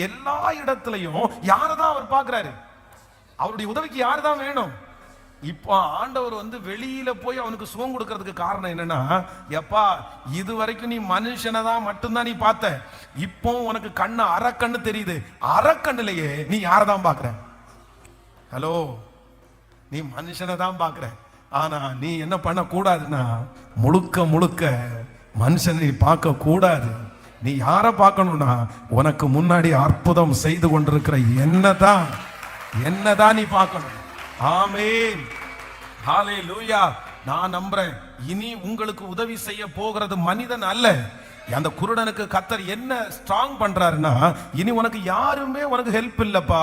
எல்லா இடத்துலயும் யாரதான் அவர் பார்க்கிறாரு? அவருடைய உதவிக்கு யாருதான் வேணும்? இப்போ ஆண்டவர் வெளியில போய் அவனுக்கு சுகம் கொடுக்கறதுக்கு காரணம் என்னன்னா, எப்பா இதுவரைக்கும் நீ மனுஷனை தான் மட்டும்தான் நீ பார்த்த, இப்போ உனக்கு கண்ணு அறக்கண்ணு தெரியுது. அறக்கண்ணுலயே நீ யாரதான் பார்க்கிற? ஹலோ, நீ மனுஷனை தான் பார்க்கிற. ஆனா நீ என்ன பண்ண கூடாதுன்னா, முழுக்க மனுஷனை பார்க்க கூடாது. நீ யார பார்க்கணும்னா, உனக்கு முன்னாடி அற்புதம் செய்து கொண்டிருக்கிற என்னதான் நீ பார்க்கணும். ஆமென், ஹல்லேலூயா. நான் நம்புறேன், இனி உங்களுக்கு உதவி செய்ய போகிறது மனிதன் அல்ல. அந்த குருடனுக்கு கர்த்தர் என்ன ஸ்ட்ராங் பண்றாருன்னா, இனி உனக்கு யாருமே உனக்கு ஹெல்ப் இல்லப்பா.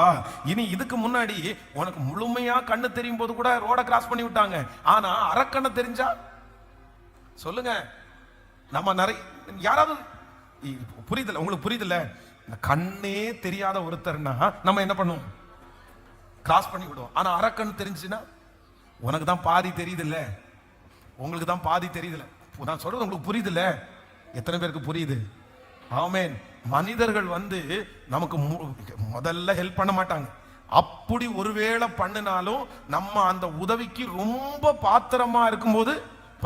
இனி இதுக்கு முன்னாடி உனக்கு முழுமையா கண்ணு தெரியும் போது கூட ரோட கிராஸ் பண்ணி விட்டாங்க. ஆனா அரக்கண்ண தெரிஞ்சா சொல்லுங்க, நம்ம நிறைய யாராவது புரியுதுல, உங்களுக்கு புரியுதுல? கண்ணே தெரியாத ஒருத்தர்னா நம்ம என்ன பண்ணுவோம்? கிராஸ் பண்ணி விடுவோம். ஆனா அரக்கன் தெரிஞ்சுன்னா, உனக்கு தான் பாதி தெரியுது இல்ல, உங்களுக்கு தான் பாதி தெரியுதுல. நான் சொல்றது உங்களுக்கு புரியுதுல்ல? எத்தனை பேருக்கு புரியுது? ஆமென். மனிதர்கள் நமக்கு முதல்ல ஹெல்ப் பண்ண மாட்டாங்க. அப்படி ஒருவேளை பண்ணினாலும் நம்ம அந்த உதவிக்கு ரொம்ப பாத்திரமா இருக்கும்போது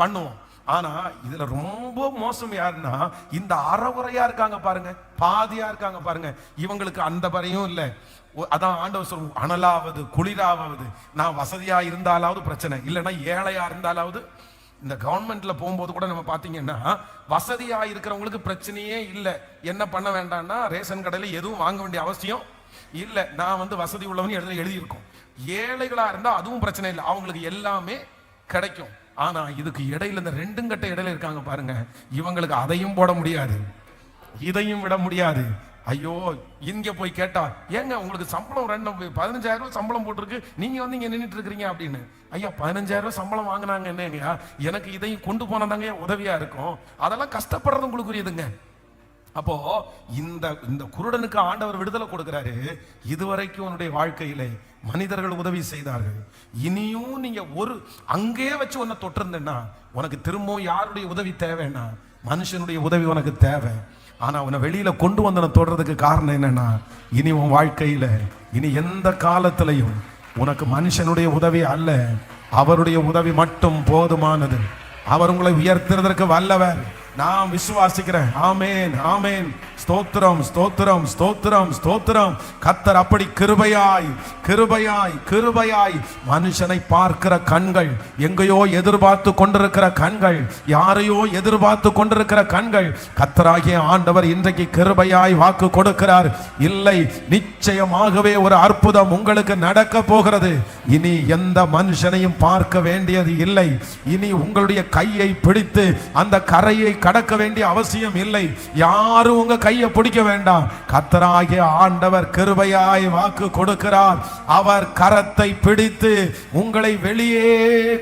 பண்ணுவோம். ஆனா இதுல ரொம்ப மோசம் யாருன்னா, இந்த அறகுறையா இருக்காங்க பாருங்க, பாதியா இருக்காங்க பாருங்க, இவங்களுக்கு அந்த பறையும் இல்லை. அதான் ஆண்டவர் சொல்லுவோம், அனலாவது குளிராவது, நான் வசதியா இருந்தாலாவது பிரச்சனை, இல்லைன்னா ஏழையா இருந்தாலாவது. இந்த கவர்மெண்ட்ல போகும்போது கூட நம்ம பாத்தீங்கன்னா, வசதியா இருக்கிறவங்களுக்கு பிரச்சனையே இல்லை. என்ன பண்ண வேண்டாம்னா, ரேஷன் கடையில் எதுவும் வாங்க வேண்டிய அவசியம் இல்லை. நான் வசதி உள்ளவன் எழுதியிருக்கோம். ஏழைகளா இருந்தா அதுவும் பிரச்சனை இல்லை, அவங்களுக்கு எல்லாமே கிடைக்கும். ஆனா இதுக்கு இடையில இந்த ரெண்டும் கட்ட இடையில இருக்காங்க பாருங்க, இவங்களுக்கு அதையும் போட முடியாது, இதையும் விட முடியாது. ஐயோ, இங்க போய் கேட்டா, ஏங்க உங்களுக்கு சம்பளம் 15,000 ரூபாய் சம்பளம் போட்டிருக்கு, நீங்க இங்க நின்றுட்டு இருக்கிறீங்க அப்படின்னு. ஐயா, 15,000 ரூபாய் சம்பளம் வாங்கினாங்க என்னங்க, எனக்கு இதையும் கொண்டு போனதாங்க உதவியா இருக்கும். அதெல்லாம் கஷ்டப்படுறது உங்களுக்குரியதுங்க. அப்போ இந்த குருடனுக்கு ஆண்டவர் விடுதலை கொடுக்கிறாரு. இதுவரைக்கும் உன்னுடைய வாழ்க்கையிலே மனிதர்கள் உதவி செய்தார்கள். இனியும் நீங்க அங்கே வச்சு உன்னை தொட்டிருந்தேன்னா, உனக்கு திரும்பவும் யாருடைய உதவி தேவைன்னா, மனுஷனுடைய உதவி உனக்கு தேவை. ஆனா உன்னை வெளியில கொண்டு வந்தன தொடுறதுக்கு காரணம் என்னன்னா, இனி உன் வாழ்க்கையில இனி எந்த காலத்திலையும் உனக்கு மனுஷனுடைய உதவி அல்ல, அவருடைய உதவி மட்டும் போதுமானது. அவர் உங்களை உயர்த்துறதற்கு வல்லவர். நான் விசுவாசிக்கிறேன். ஆமென், ஆமென். ஸ்தோத்திரம், ஸ்தோத்திரம், ஸ்தோத்திரம், ஸ்தோத்திரம். கர்த்தர் அப்படி கிருபையாய் கிருபையாய் கிருபையாய் மனுஷனை பார்க்கிற கண்கள், எங்கேயோ எதிர்பார்த்து கொண்டிருக்கிற கண்கள், யாரையோ எதிர்பார்த்து கொண்டிருக்கிற கண்கள், கர்த்தராகிய ஆண்டவர் இன்றைக்கு கிருபையாய் வாக்கு கொடுக்கிறார். இல்லை, நிச்சயமாகவே ஒரு அற்புதம் உங்களுக்கு நடக்க போகிறது. இனி எந்த மனுஷனையும் பார்க்க வேண்டியது இல்லை. இனி உங்களுடைய கையை பிடித்து அந்த கரையை கடக்க வேண்டிய அவசியம் இல்லை. யாரும் உங்க கையை பிடிக்க வேண்டாம். கர்த்தராகிய ஆண்டவர் கிருபையாய் வாக்கு கொடுக்கிறார். அவர் கரத்தை பிடித்து உங்களை வெளியே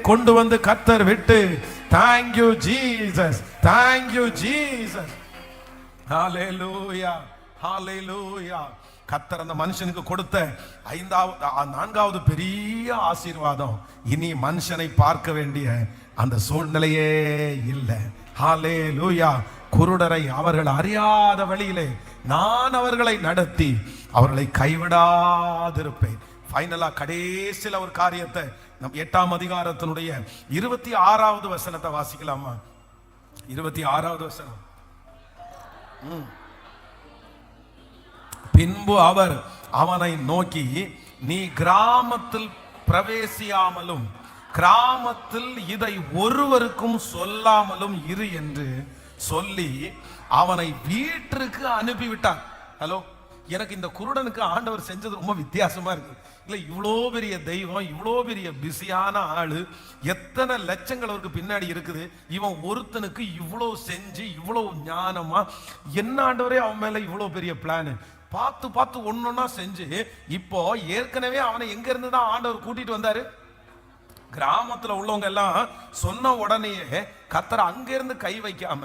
கொண்டு வந்து கர்த்தர் விட்டு, thank you Jesus, thank you Jesus, hallelujah, hallelujah. கர்த்தர் அந்த மனுஷனுக்கு கொடுத்த 4வது பெரிய ஆசீர்வாதம், இனி மனுஷனை பார்க்க வேண்டிய அந்த சூழ்நிலையே இல்லை. ஹல்லேலூயா. குருடரை அவர்கள் அறியாத வழியிலே நான் அவர்களை நடத்தி அவர்களை கைவிடாதிருப்பேன். ஃபைனலா கடைசில ஒரு காரியத்தை நம் 8ஆம் அதிகாரத்தினுடைய 26வது வசனத்தை வாசிக்கலாமா? 26வது வசனம். பின்பு அவர் அவனை நோக்கி, நீ கிராமத்தில் பிரவேசியாமலும் கிராமத்தில் இதை ஒருவருக்கும் சொல்லாமலும் இரு என்று சொல்லி அவனை வீட்டிற்கு அனுப்பிவிட்டார். ஹலோ, எனக்கு இந்த குருடனுக்கு ஆண்டவர் செஞ்சது ரொம்ப வித்தியாசமா இருக்கு. இல்லை, இவ்வளோ பெரிய தெய்வம், இவ்வளோ பெரிய பிஸியான ஆளு, எத்தனை லட்சங்கள் அவருக்கு பின்னாடி இருக்குது, இவன் ஒருத்தனுக்கு இவ்வளோ செஞ்சு இவ்வளோ ஞானமா என்ன ஆண்டவரே அவன் மேல இவ்வளோ பெரிய பிளான் பார்த்து பார்த்து ஒன்னொன்னா செஞ்சு, இப்போ ஏற்கனவே அவனை எங்க இருந்து தான் ஆண்டவர் கூட்டிட்டு வந்தாரு? கிராமத்துல உள்ளவங்க எல்லாம் சொன்ன உடனேயே கர்த்தர் அங்கிருந்து கை வைக்காம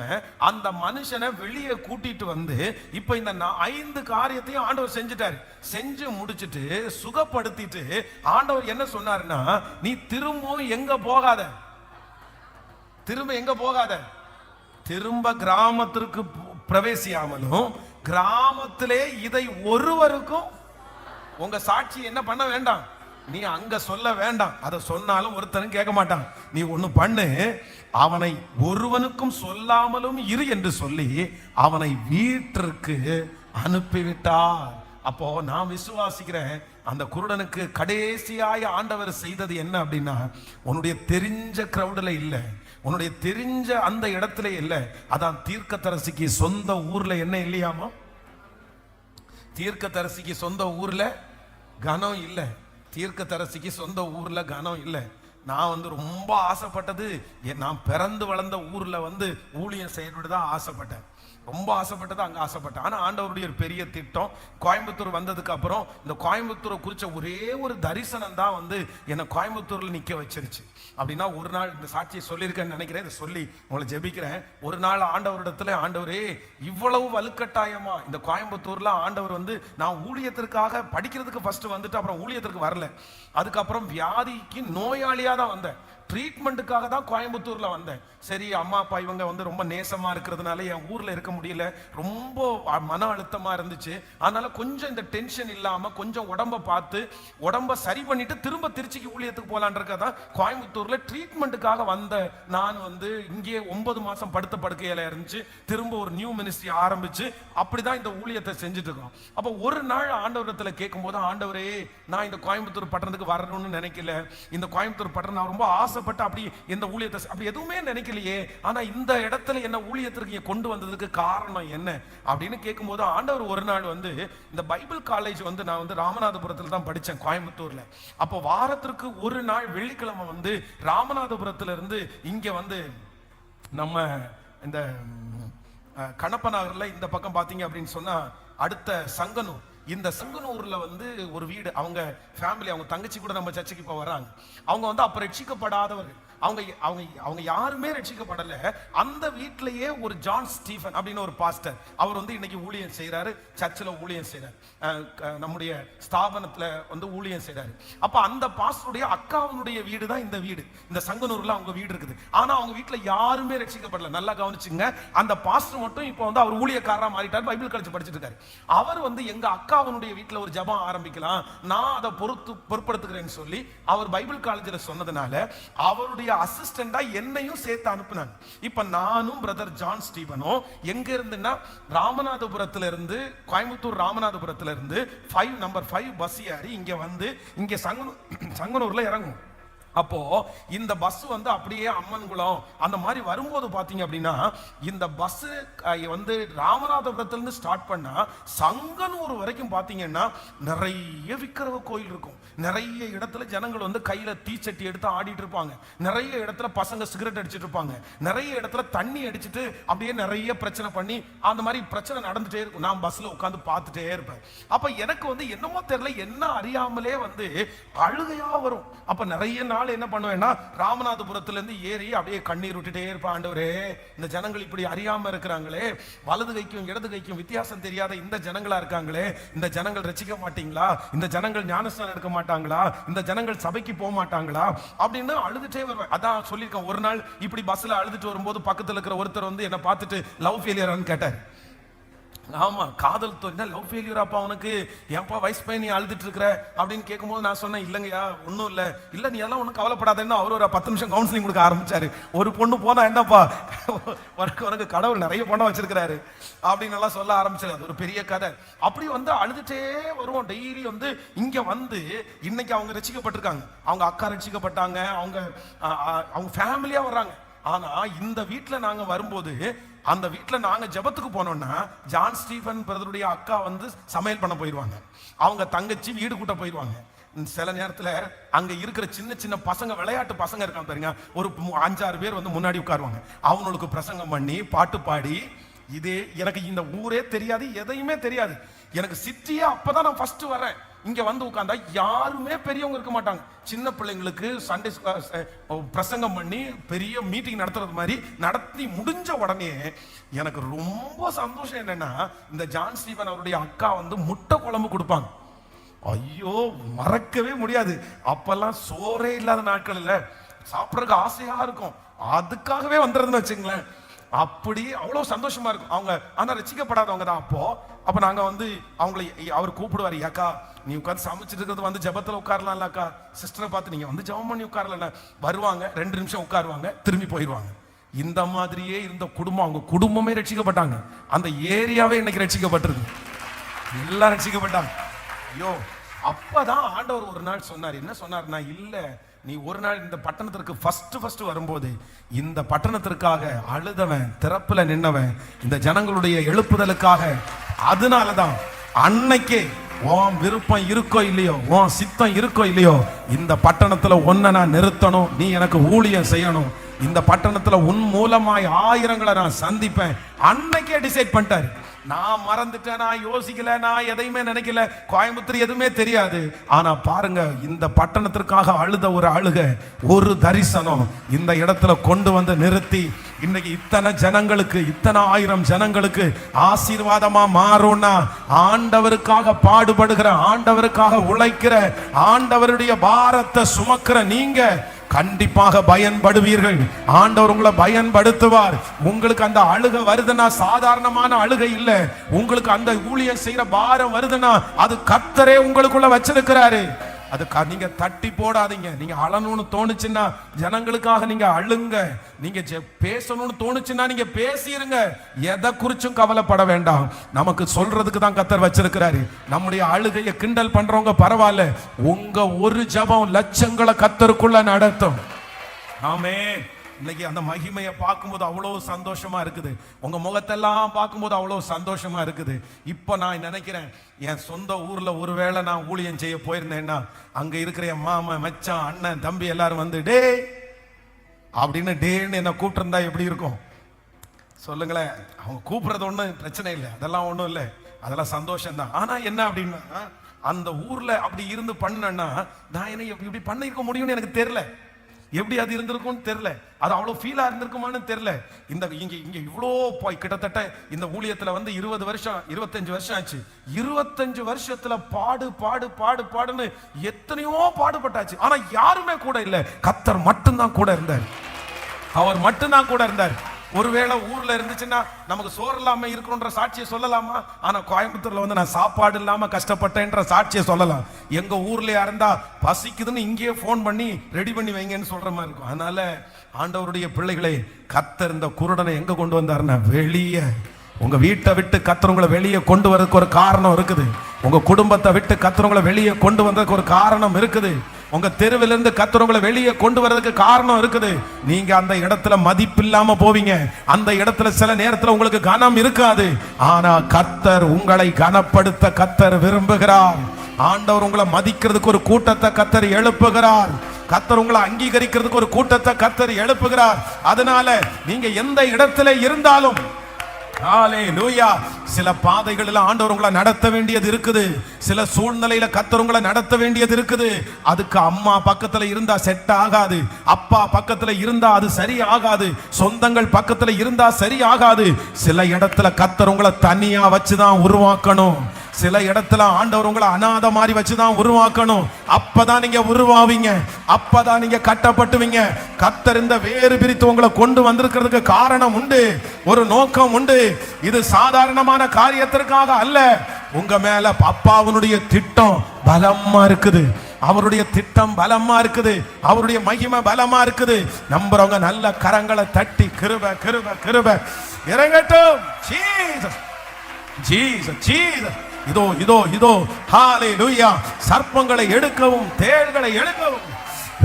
அந்த மனுஷனை வெளியே கூட்டிட்டு வந்து இப்ப இந்த 5 காரியத்தையும் ஆண்டவர் செஞ்சுட்டாரு. செஞ்சு முடிச்சுட்டு சுகப்படுத்திட்டு ஆண்டவர் என்ன சொன்னாருன்னா, நீ திரும்பவும் எங்க போகாத, திரும்ப கிராமத்திற்கு பிரவேசியாமலும் கிராமத்திலே இதை ஒருவருக்கும் உங்க சாட்சி என்ன பண்ண வேண்டாம், நீ அங்க சொல்ல வேண்டாம். அதை சொன்னாலும் ஒருத்தனும் கேட்க மாட்டான். நீ ஒண்ணு பண்ணு, அவனை ஒருவனுக்கும் சொல்லாமலும் இரு என்று சொல்லி அவனை வீட்டிற்கு அனுப்பிவிட்டார். அப்போ நான் விசுவாசிக்கிறேன், அந்த குருடனுக்கு கடைசியாய் ஆண்டவர் செய்தது என்ன அப்படின்னா, உன்னுடைய தெரிஞ்ச கிரவுட்ல இல்லை, உன்னுடைய தெரிஞ்ச அந்த இடத்துல இல்லை. அதான் தீர்க்கதரிசிக்கு சொந்த ஊர்ல என்ன இல்லையாமா? தீர்க்கதரிசிக்கு சொந்த ஊர்ல கனம் இல்லை. தீர்க்கதரிசிக்கு சொந்த ஊர்ல கனம் இல்லை. நான் ரொம்ப ஆசைப்பட்டது, நான் பிறந்து வளர்ந்த ஊர்ல ஊழியம் செய்யணும்னு தான் ஆசைப்பட்டேன். ரொம்ப ஆசைப்பட்டது அங்கே ஆசைப்பட்டேன். ஆனால் ஆண்டவருடைய ஒரு பெரிய திட்டம், கோயம்புத்தூர் வந்ததுக்கு அப்புறம் இந்த கோயம்புத்தூரை குறித்த ஒரே ஒரு தரிசனம் தான் என்னை கோயம்புத்தூரில் நிற்க வச்சிருச்சு. அப்படின்னா ஒரு நாள் இந்த சாட்சியை சொல்லியிருக்கேன்னு நினைக்கிறேன், இதை சொல்லி உங்களை ஜெபிக்கிறேன். ஒரு நாள் ஆண்டவரிடத்துல, ஆண்டவரே இவ்வளவு வலுக்கட்டாயமா இந்த கோயம்புத்தூர்ல ஆண்டவர் நான் ஊழியத்திற்காக படிக்கிறதுக்கு ஃபர்ஸ்ட் வந்துட்டு அப்புறம் ஊழியத்திற்கு வரல, அதுக்கப்புறம் வியாதிக்கு நோயாளியா தான் வந்தேன், ட்ரீட்மெண்ட்டுக்காக தான் கோயம்புத்தூர்ல வந்தேன். சரி, அம்மா அப்பா இவங்க ரொம்ப நேசமா இருக்கிறதுனால என் ஊர்ல இருக்க முடியல, ரொம்ப மன அழுத்தமா இருந்துச்சு. அதனால கொஞ்சம் இந்த டென்ஷன் இல்லாம கொஞ்சம் உடம்ப பார்த்து உடம்ப சரி பண்ணிட்டு திரும்ப திருச்சிக்கு ஊழியத்துக்கு போலான்றதான் கோயம்புத்தூர்ல ட்ரீட்மெண்ட்டுக்காக வந்த நான் இங்கே 9 மாசம் படுத்த படுக்கையில இருந்துச்சு. திரும்ப ஒரு நியூ மினிஸ்ட்ரி ஆரம்பிச்சு அப்படிதான் இந்த ஊழியத்தை செஞ்சுட்டு இருக்கோம். அப்ப ஒரு நாள் ஆண்டவரத்துல கேட்கும் போது, ஆண்டவரே நான் இந்த கோயம்புத்தூர் பட்டணத்துக்கு வரணும்னு நினைக்கல, இந்த கோயம்புத்தூர் பட்டணம் நான் ரொம்ப ஆசைப்பட்டு அப்படி இந்த ஊழியத்தை அப்படி எதுவுமே நினைக்கலையே, ஆனா இந்த இடத்துல என்ன ஊழியத்திற்கு கொண்டு வந்ததுக்கு காரணம் என்ன அப்படின்னு கேட்கும்போது, ஆண்டவர் ஒரு நாள் இந்த பைபிள் காலேஜ் நான் ராமநாதபுரத்துல தான் படிச்சேன் கோயம்புத்தூர்ல. அப்போ வாரத்திற்கு ஒரு நாள் வெள்ளிக்கிழமை ராமநாதபுரத்துல இருந்து இங்க நம்ம இந்த கணப்ப நகர்ல இந்த பக்கம் பாத்தீங்க அப்படின்னு சொன்னா அடுத்த சங்கனூர், இந்த சங்கனூர்ல ஒரு வீடு, அவங்க ஃபேமிலி, அவங்க தங்கச்சி கூட நம்ம சர்ச்சுக்கு இப்போ வராங்க. அவங்க அப்ப ரட்சிக்கப்படாதவர்கள், அவங்க அவங்க அவங்க யாருமே ரட்சிக்கப்படல. அந்த வீட்டிலேயே ஒரு ஜான் ஸ்டீஃபன் அப்படின்னு ஒரு பாஸ்டர், அவர் இன்னைக்கு ஊழியம் செய்யறாரு, சர்ச்சில் ஊழியம் செய்யறாரு, நம்முடைய ஸ்தாபனத்துல ஊழியம் செய்யறாரு. அப்ப அந்த பாஸ்டருடைய அக்காவுடைய வீடு தான் இந்த வீடு, இந்த சங்கனூர்ல அவங்க வீடு இருக்குது. ஆனா அவங்க வீட்டுல யாருமே ரட்சிக்கப்படல. நல்லா கவனிச்சுங்க, அந்த பாஸ்டர் மட்டும் இப்போ அவர் ஊழியக்காரரா மாறிட்டார், பைபிள் காலேஜ் படிச்சுட்டு இருக்காரு. அவர் எங்க அக்காவுடைய வீட்டுல ஒரு ஜெபம் ஆரம்பிக்கலாம், நான் அதை பொறுப்படுத்துகிறேன்னு சொல்லி அவர் பைபிள் காலேஜில் சொன்னதுனால அவருடைய அசிஸ்டண்டா என்னையும் சேர்த்து அனுப்புனாங்க. இப்ப நானும் பிரதர் ஜான் ஸ்டீவனும் எங்க இருந்துன்னா ராமநாதபுரத்துல இருந்து, கோயம்புத்தூர் ராமநாதபுரத்துல இருந்து நம்பர் 5 பஸ் ஏறி இங்க சங்கனூர்ல இறங்கும். அப்போ இந்த பஸ் அப்படியே அம்மன்குளம் அந்த மாதிரி வரும்போது பாத்தீங்க அப்படின்னா, இந்த பஸ் ராமநாதபுரத்துல இருந்து ஸ்டார்ட் பண்ணா சங்கனூர் வரைக்கும் பாத்தீங்கன்னா நிறைய விக்கிரக கோயில் இருக்கும். நிறைய இடத்துல ஜனங்கள் கையில தீச்சட்டி எடுத்து ஆடிட்டு இருப்பாங்க, நிறைய இடத்துல பசங்க சிகரெட் அடிச்சிட்டு இருப்பாங்க, நிறைய இடத்துல தண்ணி அடிச்சுட்டு அப்படியே நிறைய பிரச்சனை பண்ணி அந்த மாதிரி பிரச்சனை நடந்துட்டே இருக்கும். நான் பஸ்ல உட்காந்து பார்த்துட்டே இருப்பேன். அப்ப எனக்கு என்னமோ தெரியல, என்ன அறியாமலே அழுகையா வரும். அப்ப நிறைய நாள் என்ன பண்ணுவேன்னா, ராமநாதபுரத்துல இருந்து ஏறி அப்படியே கண்ணீர் விட்டுட்டே இருப்பேன். ஆண்டவரே இந்த ஜனங்கள் இப்படி அறியாம இருக்கிறாங்களே, வலது கைக்கும் இடது கைக்கும் வித்தியாசம் தெரியாத இந்த ஜனங்களா இருக்காங்களே, இந்த ஜனங்கள் ரட்சிக்க மாட்டீங்களா, இந்த ஜனங்கள் ஞானஸ்நானம் எடுக்க மாட்டாங்களா, இந்த ஜனங்கள் சபைக்கு போக மாட்டாங்களா அப்படின்னு அழுதுட்டே வருவேன். அதான் சொல்லியிருக்கேன், ஒரு நாள் இப்படி பஸ்ல அழுதுட்டு வரும்போது பக்கத்துல இருக்கிற ஒருத்தர் என்ன பார்த்துட்டு லவ் ஃபெயிலியரான்னு கேட்டார். ஆமா, காதல் தோல்வி, லவ் ஃபெயிலியர் அப்பா உனக்கு, ஏன்பா வயசு பையன் நீ அழுதுட்டு இருக்கிற அப்படின்னு கேட்கும்போது நான் சொன்னேன், இல்லைங்கய்யா ஒன்றும் இல்லை நீ எல்லாம் ஒன்றும் கவலைப்படாதேன்னு அவர் ஒரு 10 நிமிஷம் கவுன்சிலிங் கொடுக்க ஆரம்பிச்சாரு. ஒரு பொண்ணு போனா என்னப்பா உனக்கு கடவுள் நிறைய பணம் வச்சிருக்கிறாரு அப்படின்னு எல்லாம் சொல்ல ஆரம்பிச்சாரு. அது ஒரு பெரிய கதை. அப்படி அழுதுட்டே வருவோம் டெய்லி. இங்க இன்னைக்கு அவங்க ரட்சிக்கப்பட்டிருக்காங்க, அவங்க அக்கா ரட்சிக்கப்பட்டாங்க, அவங்க ஃபேமிலியா வர்றாங்க. ஆனா இந்த வீட்டுல நாங்க வரும்போது அந்த வீட்டில் நாங்கள் ஜெபத்துக்கு போனோம்னா ஜான் ஸ்டீஃபன் பிரதருடைய அக்கா வந்து சமையல் பண்ண போயிடுவாங்க, அவங்க தங்கச்சி வீடு கூட்ட போயிடுவாங்க. சில நேரத்தில் அங்க இருக்கிற சின்ன சின்ன பசங்க, விளையாட்டு பசங்க இருக்காங்க பாருங்க, ஒரு 5-6 பேர் வந்து முன்னாடி உட்காருவாங்க. அவங்களுக்கு பிரசங்கம் பண்ணி பாட்டு பாடி, இதே எனக்கு இந்த ஊரே தெரியாது, எதையுமே தெரியாது. எனக்கு சிட்டியே அப்பதான் நான் ஃபர்ஸ்ட் வரேன். இங்க வந்து உட்கார்ந்தா யாருமே பெரியவங்க இருக்க மாட்டாங்க. சின்ன பிள்ளைங்களுக்கு சண்டே பிரசங்கம் பண்ணி பெரிய மீட்டிங் நடத்துறது மாதிரி நடத்தி முடிஞ்ச உடனே எனக்கு ரொம்ப சந்தோஷம் என்னன்னா, இந்த ஜான் ஸ்டீஃபன் அவருடைய அக்கா வந்து முட்டை குழம்பு கொடுப்பாங்க. ஐயோ, மறக்கவே முடியாது. அப்பெல்லாம் சோறே இல்லாத நாட்கள் இல்ல, சாப்பிட்றதுக்கு ஆசையா இருக்கும். அதுக்காகவே வந்துடுறதுன்னு வச்சுங்களேன். அப்படி அவ்வளவு சந்தோஷமா இருக்கும். அவங்க ஆனா ரசிக்கப்படாதவங்க தான். அப்ப நாங்க வந்து அவங்களை அவர் கூப்பிடுவாரு, அக்கா நீ உட்காந்து சமைச்சிட்டு இருக்கிறது வந்து ஜபத்துல உட்காரலாம்ல அக்கா, சிஸ்டரை பார்த்து நீங்க வந்து ஜபம் பண்ணி உட்காரல. வருவாங்க, 2 நிமிஷம் உட்காருவாங்க, திரும்பி போயிடுவாங்க. இந்த மாதிரியே இருந்த குடும்பம், அவங்க குடும்பமே ரட்சிக்கப்பட்டாங்க. அந்த ஏரியாவே இன்னைக்கு ரட்சிக்கப்பட்டிருக்கு, எல்லாம் ரட்சிக்கப்பட்டாங்க. ஐயோ, அப்பதான் ஆண்டவர் ஒரு நாள் சொன்னார். என்ன சொன்னார்னா, இல்ல நீ ஒரு நாள் இந்த பட்டணத்திற்கு ஃபர்ஸ்ட் வரும்போது இந்த பட்டணத்திற்காக அழுதவன், திறப்புல நின்னவன், இந்த ஜனங்களுடைய எழுப்புதலுக்காக, அதனாலதான் அன்னைக்கே உன் விருப்பம் இருக்கோ இல்லையோ, உன் சித்தம் இருக்கோ இல்லையோ, இந்த பட்டணத்துல ஒன்ன நான் நிறுத்தணும், நீ எனக்கு ஊழியம் செய்யணும், இந்த பட்டணத்துல உன் மூலமாய் ஆயிரங்களை நான் சந்திப்பேன், அன்னைக்கே டிசைட் பண்ணிட்டாரு. நான் மறந்துட்டேன், நான் யோசிக்கல, நான் எதையுமே நினைக்கல, கோயம்புத்தூர் எதுவுமே தெரியாது. ஆனா பாருங்க, இந்த பட்டணத்திற்காக அழுத ஒரு அழுக, ஒரு தரிசனம் இந்த இடத்துல கொண்டு வந்து நிறுத்தி இன்னைக்கு இத்தனை ஜனங்களுக்கு, இத்தனை 1000 ஜனங்களுக்கு ஆசீர்வாதமா மாறும்னா, ஆண்டவருக்காக பாடுபடுகிற, ஆண்டவருக்காக உழைக்கிற, ஆண்டவருடைய பாரத்தை சுமக்கிற நீங்க கண்டிப்பாக பயன்படுவீர்கள். ஆண்டவர் உங்களை பயன்படுத்துவார். உங்களுக்கு அந்த அழுகை வருதுன்னா சாதாரணமான அழுகை இல்ல. உங்களுக்கு அந்த ஊழியம் செய்யற பாரம் வருதுன்னா அது கர்த்தரே உங்களுக்குள்ள வச்சிருக்கிறாரு. அது நீங்க தட்டி போடாதீங்க. நீங்க அழணும்னு தோணுச்சுன்னா ஜனங்களுக்காக நீங்க அழுங்க. நீங்க பேசணும்னு தோணுச்சுன்னா நீங்க பேசிருங்க. எதை குறிச்சும் கவலைப்பட வேண்டாம். நமக்கு சொல்றதுக்கு தான் கர்த்தர் வச்சிருக்கிறாரு. நம்முடைய அழுகையை கிண்டல் பண்றவங்க பரவாயில்ல, உங்க ஒரு ஜெபம் லட்சங்களை கர்த்தருக்குள்ள நடத்தும். ஆமென். இன்னைக்கு அந்த மகிமையை பார்க்கும்போது அவ்வளவு சந்தோஷமா இருக்குது. உங்க முகத்தெல்லாம் பார்க்கும்போது அவ்வளவு சந்தோஷமா இருக்குது. இப்போ நான் நினைக்கிறேன், என் சொந்த ஊர்ல ஒருவேளை நான் ஊழியம் செய்ய போயிருந்தேன்னா, அங்க இருக்கிற என் மாமன், மச்சான், அண்ணன், தம்பி எல்லாரும் வந்து டே அப்படின்னு டேன்னு என்ன கூப்பிட்டுருந்தா எப்படி இருக்கும் சொல்லுங்களேன். அவங்க கூப்பிடுறது ஒன்றும் பிரச்சனை இல்லை, அதெல்லாம் ஒன்றும் இல்லை, அதெல்லாம் சந்தோஷம்தான். ஆனா என்ன அப்படின்னா, அந்த ஊர்ல அப்படி இருந்து பண்ணேன்னா நான் என்ன இப்படி பண்ணிருக்க முடியும்னு எனக்கு தெரியல. எப்படி அது இருந்திருக்கும்னு தெரியல, அது அவ்வளவு ஃபீலா இருந்திருக்குமான்னு தெரியல. இந்த இங்க இவ்வளோ கிட்டத்தட்ட இந்த ஊழியத்துல வந்து 20 வருஷம் 25 வருஷம் ஆச்சு. 25 வருஷத்துல பாடுன்னு எத்தனையோ பாடுபட்டாச்சு. ஆனா யாருமே கூட இல்லை, கர்த்தர் மட்டும்தான் கூட இருந்தார். அவர் மட்டும்தான் கூட இருந்தார். ஒருவேளை ஊர்ல இருந்துச்சுன்னா நமக்கு சோறு இல்லாம இருக்கணும்ன்ற சாட்சியை சொல்லலாமா? ஆனா கோயம்புத்தூர்ல வந்து நான் சாப்பாடு இல்லாம கஷ்டப்பட்டேன்ற சாட்சியை சொல்லலாம். எங்க ஊர்லயா இருந்தா பசிக்குதுன்னு இங்கேயே போன் பண்ணி ரெடி பண்ணி வைங்கன்னு சொல்ற மாதிரி இருக்கும். அதனால ஆண்டவருடைய பிள்ளைகளே, கர்த்தர் இந்த குருடனை எங்க கொண்டு வந்தாருன்னா வெளியே, உங்க வீட்டை விட்டு கர்த்தர் உங்களை வெளியே கொண்டு வரதுக்கு ஒரு காரணம் இருக்குது. உங்க குடும்பத்தை விட்டு கர்த்தர் உங்களை வெளியே கொண்டு வந்ததுக்கு ஒரு காரணம் இருக்குது. உங்க தெருவிலிருந்து கர்த்தர் உங்களை வெளியே கொண்டு வரதுக்கு காரணம் இருக்குது. நீங்க அந்த இடத்துல மதிப்பில்லாம போவீங்க, அந்த இடத்துல சில நேரத்துல உங்களுக்கு கனம் இருக்காது. ஆனா கர்த்தர் உங்களை கனப்படுத்த கர்த்தர் விரும்புகிறார். ஆண்டவர் உங்களை மதிக்கிறதுக்கு ஒரு கூட்டத்தை கர்த்தர் எழுப்புகிறார். கர்த்தர் உங்களை அங்கீகரிக்கிறதுக்கு ஒரு கூட்டத்தை கர்த்தர் எழுப்புகிறார். அதனால நீங்க எந்த இடத்துல இருந்தாலும், ஹல்லேலூயா, சில பாதைகளில் ஆண்டவர் உங்களை நடத்த வேண்டியது இருக்குது. சில சூழ்நிலையில கர்த்தர் உங்களை நடத்த வேண்டியது இருக்குது. அதுக்கு அம்மா பக்கத்துல இருந்தா செட் ஆகாது, அப்பா பக்கத்துல இருந்தா அது சரி ஆகாது, சொந்தங்கள் பக்கத்துல இருந்தா சரி ஆகாது. சில இடத்துல கர்த்தர் உங்களை தனியா வச்சுதான் உருவாக்கணும். சில இடத்துல ஆண்டவர் உங்களை அநாத மாதிரி வச்சுதான் உருவாக்கணும். அப்பதான் நீங்க உருவாவீங்க, அப்பதான் நீங்க கட்டப்பட்டுவீங்க. கர்த்தர் இந்த வேறு பிரித்து உங்களை கொண்டு வந்திருக்கிறதுக்கு காரணம் உண்டு, ஒரு நோக்கம் உண்டு. இது சாதாரணமான காரியத்திற்காக அல்ல. உங்க மேல அப்பாவுடைய திட்டம் பலமா இருக்குது, அவருடைய திட்டம் பலமா இருக்குது, அவருடைய மகிமை பலமா இருக்குது. நம்புறவங்க நல்ல கரங்களை தட்டி கிருபை கிருபை கிருபை இறங்கட்டும். Jesus Jesus Jesus. இதோ இதோ இதோ, ஹல்லேலூயா. சர்ப்பங்களை எடுக்கவும், தேள்களை எடுக்கவும்,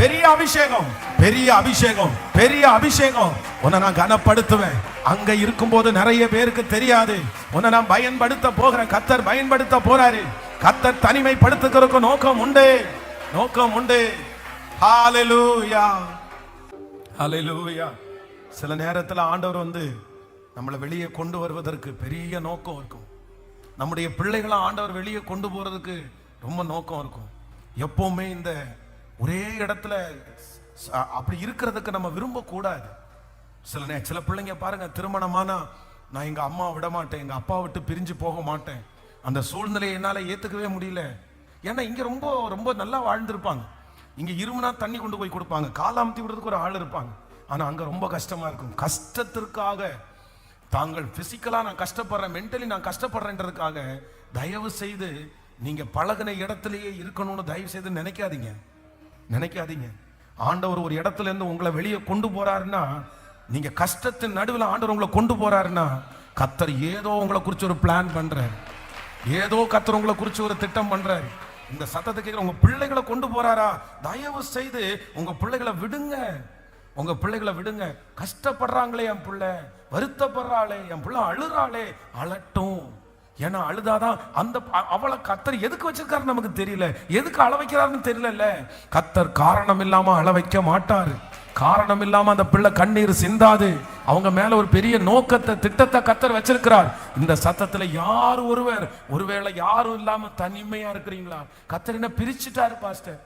பெரிய அபிஷேகம், பெரிய அபிஷேகம், பெரிய அபிஷேகம். உன்னை நான் கனப்படுத்துவேன். அங்க இருக்கும்போது நிறைய பேருக்கு தெரியாது. உன்னை நான் பயன்படுத்த போகிறேன். கர்த்தர் பயன்படுத்த போறாரு. கர்த்தர் தனிமைப்படுத்துகிறதுக்கு நோக்கம் உண்டு, நோக்கம் உண்டு. ஹalleluya, ஹalleluya. சில நேரத்தில் ஆண்டவர் நம்மளை வெளியே கொண்டு வருவதற்கு பெரிய நோக்கம் இருக்கும். நம்முடைய பிள்ளைகளை ஆண்டவர் வெளியே கொண்டு போறதுக்கு ரொம்ப நோக்கம் இருக்கும். எப்பவுமே இந்த ஒரே இடத்துல அப்படி இருக்கிறதுக்கு நம்ம விரும்பக்கூடாது. சில பிள்ளைங்க பாருங்க, திருமணமானா நான் எங்க அம்மா விட மாட்டேன், எங்க அப்பா விட்டு பிரிஞ்சு போக மாட்டேன். அந்த சூழ்நிலையை என்னால ஏத்துக்கவே முடியல. ஏன்னா இங்க ரொம்ப ரொம்ப நல்லா வாழ்ந்திருப்பாங்க. இங்க இருமுனா தண்ணி கொண்டு போய் கொடுப்பாங்க, காலாமத்தி விடுறதுக்கு ஒரு ஆள் இருப்பாங்க. ஆனா அங்க ரொம்ப கஷ்டமா இருக்கும். கஷ்டத்திற்காக தாங்கள் பிசிக்கலா நான் கஷ்டப்படுறேன், மென்டலி நான் கஷ்டப்படுறேன்றதுக்காக தயவு செய்து நீங்க பழகின இடத்திலேயே இருக்கணும்னு தயவு செய்து நினைக்காதீங்க, நினைக்காதீங்க. ஆண்டவர் ஒரு இடத்துல இருந்து உங்களை வெளியே கொண்டு போறாருன்னா, நீங்க கஷ்டத்தின் நடுவில் ஆண்டவர் உங்களை கொண்டு போறாருன்னா, கர்த்தர் ஏதோ உங்களை குறிச்சு ஒரு பிளான் பண்றாரு, ஏதோ கர்த்தர் உங்களை குறிச்சு ஒரு திட்டம் பண்றாரு. இந்த சத்தத்தை கேட்கிற உங்க பிள்ளைகளை கொண்டு போறாரா, தயவு செய்து உங்க பிள்ளைகளை விடுங்க, உங்க பிள்ளைகளை விடுங்க. கஷ்டப்படுறாங்களே என் பிள்ளை, வருத்தப்படுறாளே என் பிள்ளை, அழுறாளே, அழட்டும். ஏன்னா அழுதாதான் அந்த அவளை கர்த்தர் எதுக்கு வச்சிருக்காரு நமக்கு தெரியல, எதுக்கு அழ வைக்கிறாருன்னு தெரியல. கர்த்தர் காரணம் இல்லாம அழ வைக்க மாட்டாரு. காரணம் இல்லாம அந்த பிள்ளை கண்ணீர் சிந்தாது. அவங்க மேல ஒரு பெரிய நோக்கத்தை, திட்டத்தை கர்த்தர் வச்சிருக்கிறார். இந்த சத்தத்துல யார் ஒருவேளை யாரும் இல்லாம தனிமையா இருக்கிறீங்களா? கர்த்தர் என்ன பிரிச்சுட்டாரு பாஸ்டர்.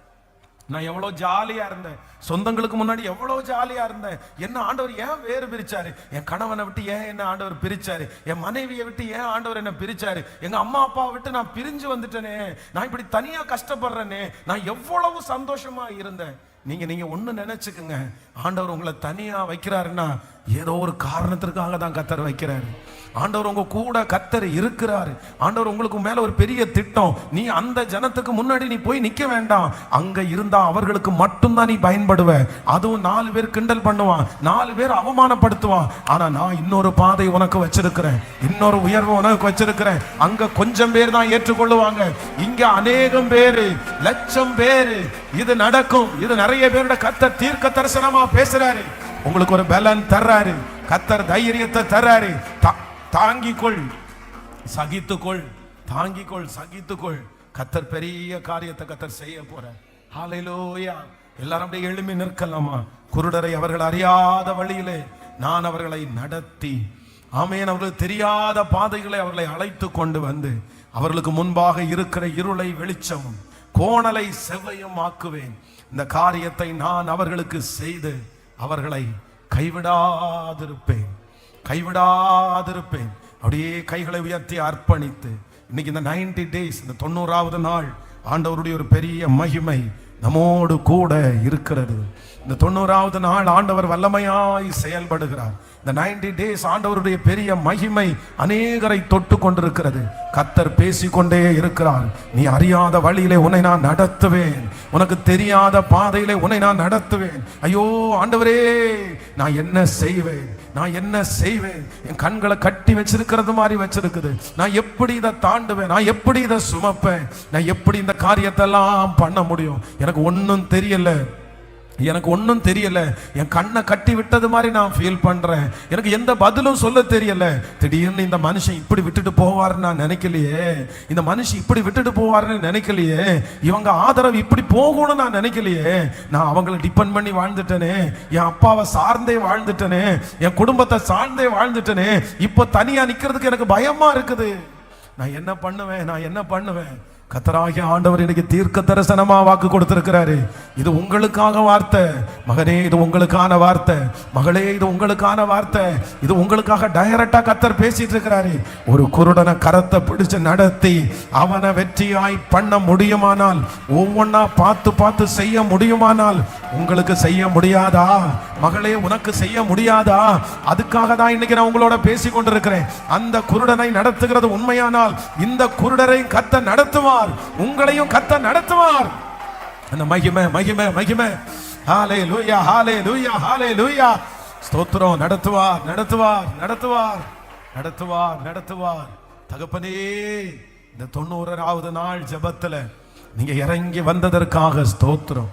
நான் எவ்வளவு ஜாலியா இருந்தேன், சொந்தங்களுக்கு முன்னாடி எவ்வளவு ஜாலியா இருந்தேன். என்ன ஆண்டவர் ஏன் வேறு பிரிச்சாரு? என் கணவனை விட்டு ஏன் என்ன ஆண்டவர் பிரிச்சாரு? என் மனைவியை விட்டு ஏன் ஆண்டவர் என்ன பிரிச்சாரு? எங்க அம்மா அப்பாவை விட்டு நான் பிரிஞ்சு வந்துட்டேனே, நான் இப்படி தனியா கஷ்டப்படுறேனே, நான் எவ்வளவு சந்தோஷமா இருந்தேன். நீங்க ஒண்ணு நினைச்சுக்குங்க, ஆண்டவர் உங்களை தனியா வைக்கிறாருன்னா ஏதோ ஒரு காரணத்திற்காக தான் கர்த்தர் வைக்கிறாரு. ஆண்டவர் உங்க கூட கர்த்தர் இருக்கிறாரு. ஆண்டவர் உங்களுக்கு மேல ஒரு பெரிய திட்டம். நீ அந்த ஜனத்துக்கு முன்னாடி நீ போய் நிக்க வேண்டாம். அங்க இருந்தா அவர்களுக்கு மட்டும்தான் நீ பயன்படுவ. அதுவும் 4 பேர் கிண்டல் பண்ணுவான், 4 பேர் அவமானப்படுத்துவான். ஆனா நான் இன்னொரு பாதை உனக்கு வச்சிருக்கிறேன், இன்னொரு உயர்வு உனக்கு வச்சிருக்கிறேன். அங்க கொஞ்சம் பேர் தான் ஏற்றுக்கொள்ளுவாங்க, இங்க அநேகம் பேரு, லட்சம் பேரு. இது நடக்கும். இது நிறைய பேரோட கர்த்தர் தீர்க்க தரிசனமா பேசுறாரு. உங்களுக்கு ஒரு பலன் தர்றாரு, கர்த்தர் தைரியத்தை தர்றாரு. தாங்கிக்கொள், சகித்துக்கொள், தாங்கிக்கொள், சகித்துக்கொள். கர்த்தர் பெரிய காரியத்தை கர்த்தர் செய்ய போற. ஹalleluya. எல்லாரும் அப்படியே எழும்பி நிற்கலாமா? குருடரை அவர்கள் அறியாத வழியிலே நான் அவர்களை நடத்தி, ஆமென், அவர்களுக்கு தெரியாத பாதைகளை அவர்களை அழைத்து கொண்டு வந்து அவர்களுக்கு முன்பாக இருக்கிற இருளை வெளிச்சம், கோணலை செவ்வையும் ஆக்குவேன். இந்த காரியத்தை நான் அவர்களுக்கு செய்து அவர்களை கைவிடாதிருப்பேன், கைவிடாதிருப்பேன். அப்படியே கைகளை உயர்த்தி அர்ப்பணித்து இன்னைக்கு இந்த 90 days, இந்த 90வது நாள் ஆண்டவருடைய ஒரு பெரிய மகிமை நம்மோடு கூட இருக்கிறது. இந்த 90வது நாள் ஆண்டவர் வல்லமையாய் செயல்படுகிறார். இந்த 90 days ஆண்டவருடைய பெரிய மகிமை அநேகரை தொட்டு கொண்டிருக்கிறது. கர்த்தர் பேசிக்கொண்டே இருக்கிறார். நீ அறியாத வழியிலே உன்னை நான் நடத்துவேன், உனக்கு தெரியாத பாதையிலே உன்னை நான் நடத்துவேன். ஐயோ ஆண்டவரே, நான் என்ன செய்வேன், நான் என்ன செய்வேன்? என் கண்களை கட்டி வச்சிருக்கிறது மாதிரி வச்சிருக்குது. நான் எப்படி இதை தாண்டுவேன், நான் எப்படி இதை சுமப்பேன், நான் எப்படி இந்த காரியத்தை எல்லாம் பண்ண முடியும்? எனக்கு ஒன்றும் தெரியல, எனக்கு ஒன்றும் தெரியல. என் கண்ணை கட்டி விட்டது மாதிரி நான் ஃபீல் பண்றேன். எனக்கு எந்த பதிலும் சொல்ல தெரியல. திடீர்னு இந்த மனுஷன் இப்படி விட்டுட்டு போவாருன்னு நான் நினைக்கலையே, இந்த மனுஷன் இப்படி விட்டுட்டு போவாருன்னு நினைக்கலையே, இவங்க ஆதரவு இப்படி போகணும்னு நான் நினைக்கலையே. நான் அவங்களை டிபெண்ட் பண்ணி வாழ்ந்துட்டேனே, என் அப்பாவை சார்ந்தே வாழ்ந்துட்டேனே, என் குடும்பத்தை சார்ந்தே வாழ்ந்துட்டேனே. இப்போ தனியா நிக்கிறதுக்கு எனக்கு பயமா இருக்குது. நான் என்ன பண்ணுவேன், நான் என்ன பண்ணுவேன்? கர்த்தராகிய ஆண்டவர் இன்னைக்கு தீர்க்க தரிசனமா வாக்கு கொடுத்திருக்கிறாரு. இது உங்களுக்காக வார்த்தை. மகனே, இது உங்களுக்கான வார்த்தை. மகளே, இது உங்களுக்கான வார்த்தை. இது உங்களுக்காக டைரக்டா கர்த்தர் பேசிட்டு இருக்கிறாரு. ஒரு குருடனை கரத்தை பிடிச்சு நடத்தி அவனை வெற்றியாய் பண்ண முடியுமானால், ஒவ்வொன்னா பார்த்து பார்த்து செய்ய முடியுமானால், உங்களுக்கு செய்ய முடியாதா? மகளே, உனக்கு செய்ய முடியாதா? அதுக்காக தான் இன்னைக்கு நான் உங்களோட பேசி கொண்டிருக்கிறேன். அந்த குருடனை நடத்துகிறது உண்மையானால் இந்த குருடரை கர்த்தர் நடத்துவார், உங்களையும் கர்த்தர் நடத்துவார். அந்த மகிமை மகிமை மகிமை. ஹalleluya ஹalleluya ஹalleluya. ஸ்தோத்திரம். நடத்துவார் நடத்துவார் நடத்துவார் நடத்துவார் நடத்துவார். தகப்பனே, இந்த 90வது நாள் ஜெபத்துல நீங்க இறங்கி வந்ததற்காக ஸ்தோத்திரம்.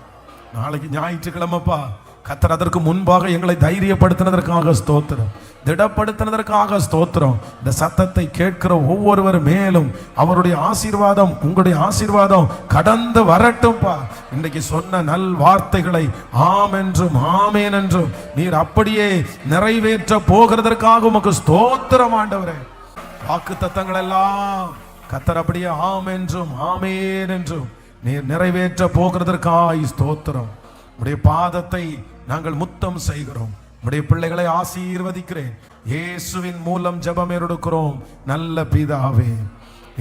நாளைக்கு ஞாயிற்றுக்கிழமைப்பா. கர்த்தர் அதற்கு முன்பாக எங்களை தைரியப்படுத்தினதற்காக ஸ்தோத்திரம், திடப்படுத்தினதற்காக ஸ்தோத்திரம். இந்த சத்தத்தை கேட்கிற ஒவ்வொருவர் மேலும் அவருடைய ஆசீர்வாதம், உங்களுடைய ஆசீர்வாதம் கடந்து வரட்டும்பா. இன்றைக்கு சொன்ன நல் வார்த்தைகளை ஆம் என்றும் ஆமேன் என்றும் நீர் அப்படியே நிறைவேற்ற போகிறதற்காக உமக்கு ஸ்தோத்திரம் ஆண்டவரே. வாக்கு தத்தங்கள் எல்லாம் கர்த்தர் அப்படியே ஆம் என்றும் ஆமேன் என்றும் நீர் நிறைவேற்ற போகிறதற்காக ஸ்தோத்திரம். உடைய பாதத்தை நாங்கள் முத்தம் செய்கிறோம். உடைய பிள்ளைகளை ஆசீர்வதிக்கிறேன். இயேசுவின் மூலம் ஜெபம் எடுக்கிறோம் நல்ல பிதாவே.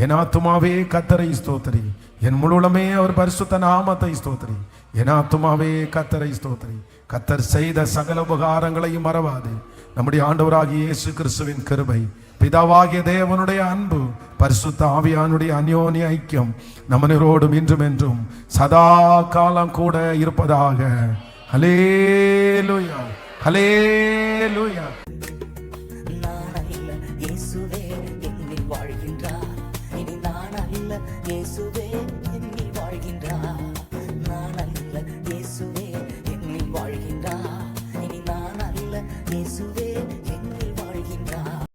என் ஆத்துமாவே கர்த்தரை ஸ்தோத்திரி, என் முழுமே அவர் பரிசுத்த நாமத்தை ஸ்தோத்திரி. என் ஆத்துமாவே கர்த்தரை ஸ்தோத்திரி. கர்த்தர் செய்த சகல உபகாரங்களையும் மறவாது. நம்முடைய ஆண்டவராகிய இயேசு கிறிஸ்துவின் கிருபை, பிதாவாகிய தேவனுடைய அன்பு, பரிசுத்த ஆவியானுடைய அந்யோன்ய ஐக்கியம் நம்மனோடும் இன்றும் என்றும் சதா காலம் கூட இருப்பதாக. ஹல்லேலூயா, ஹல்லேலூயா. இயேசுவே என்னில் வாழ்கின்றார்.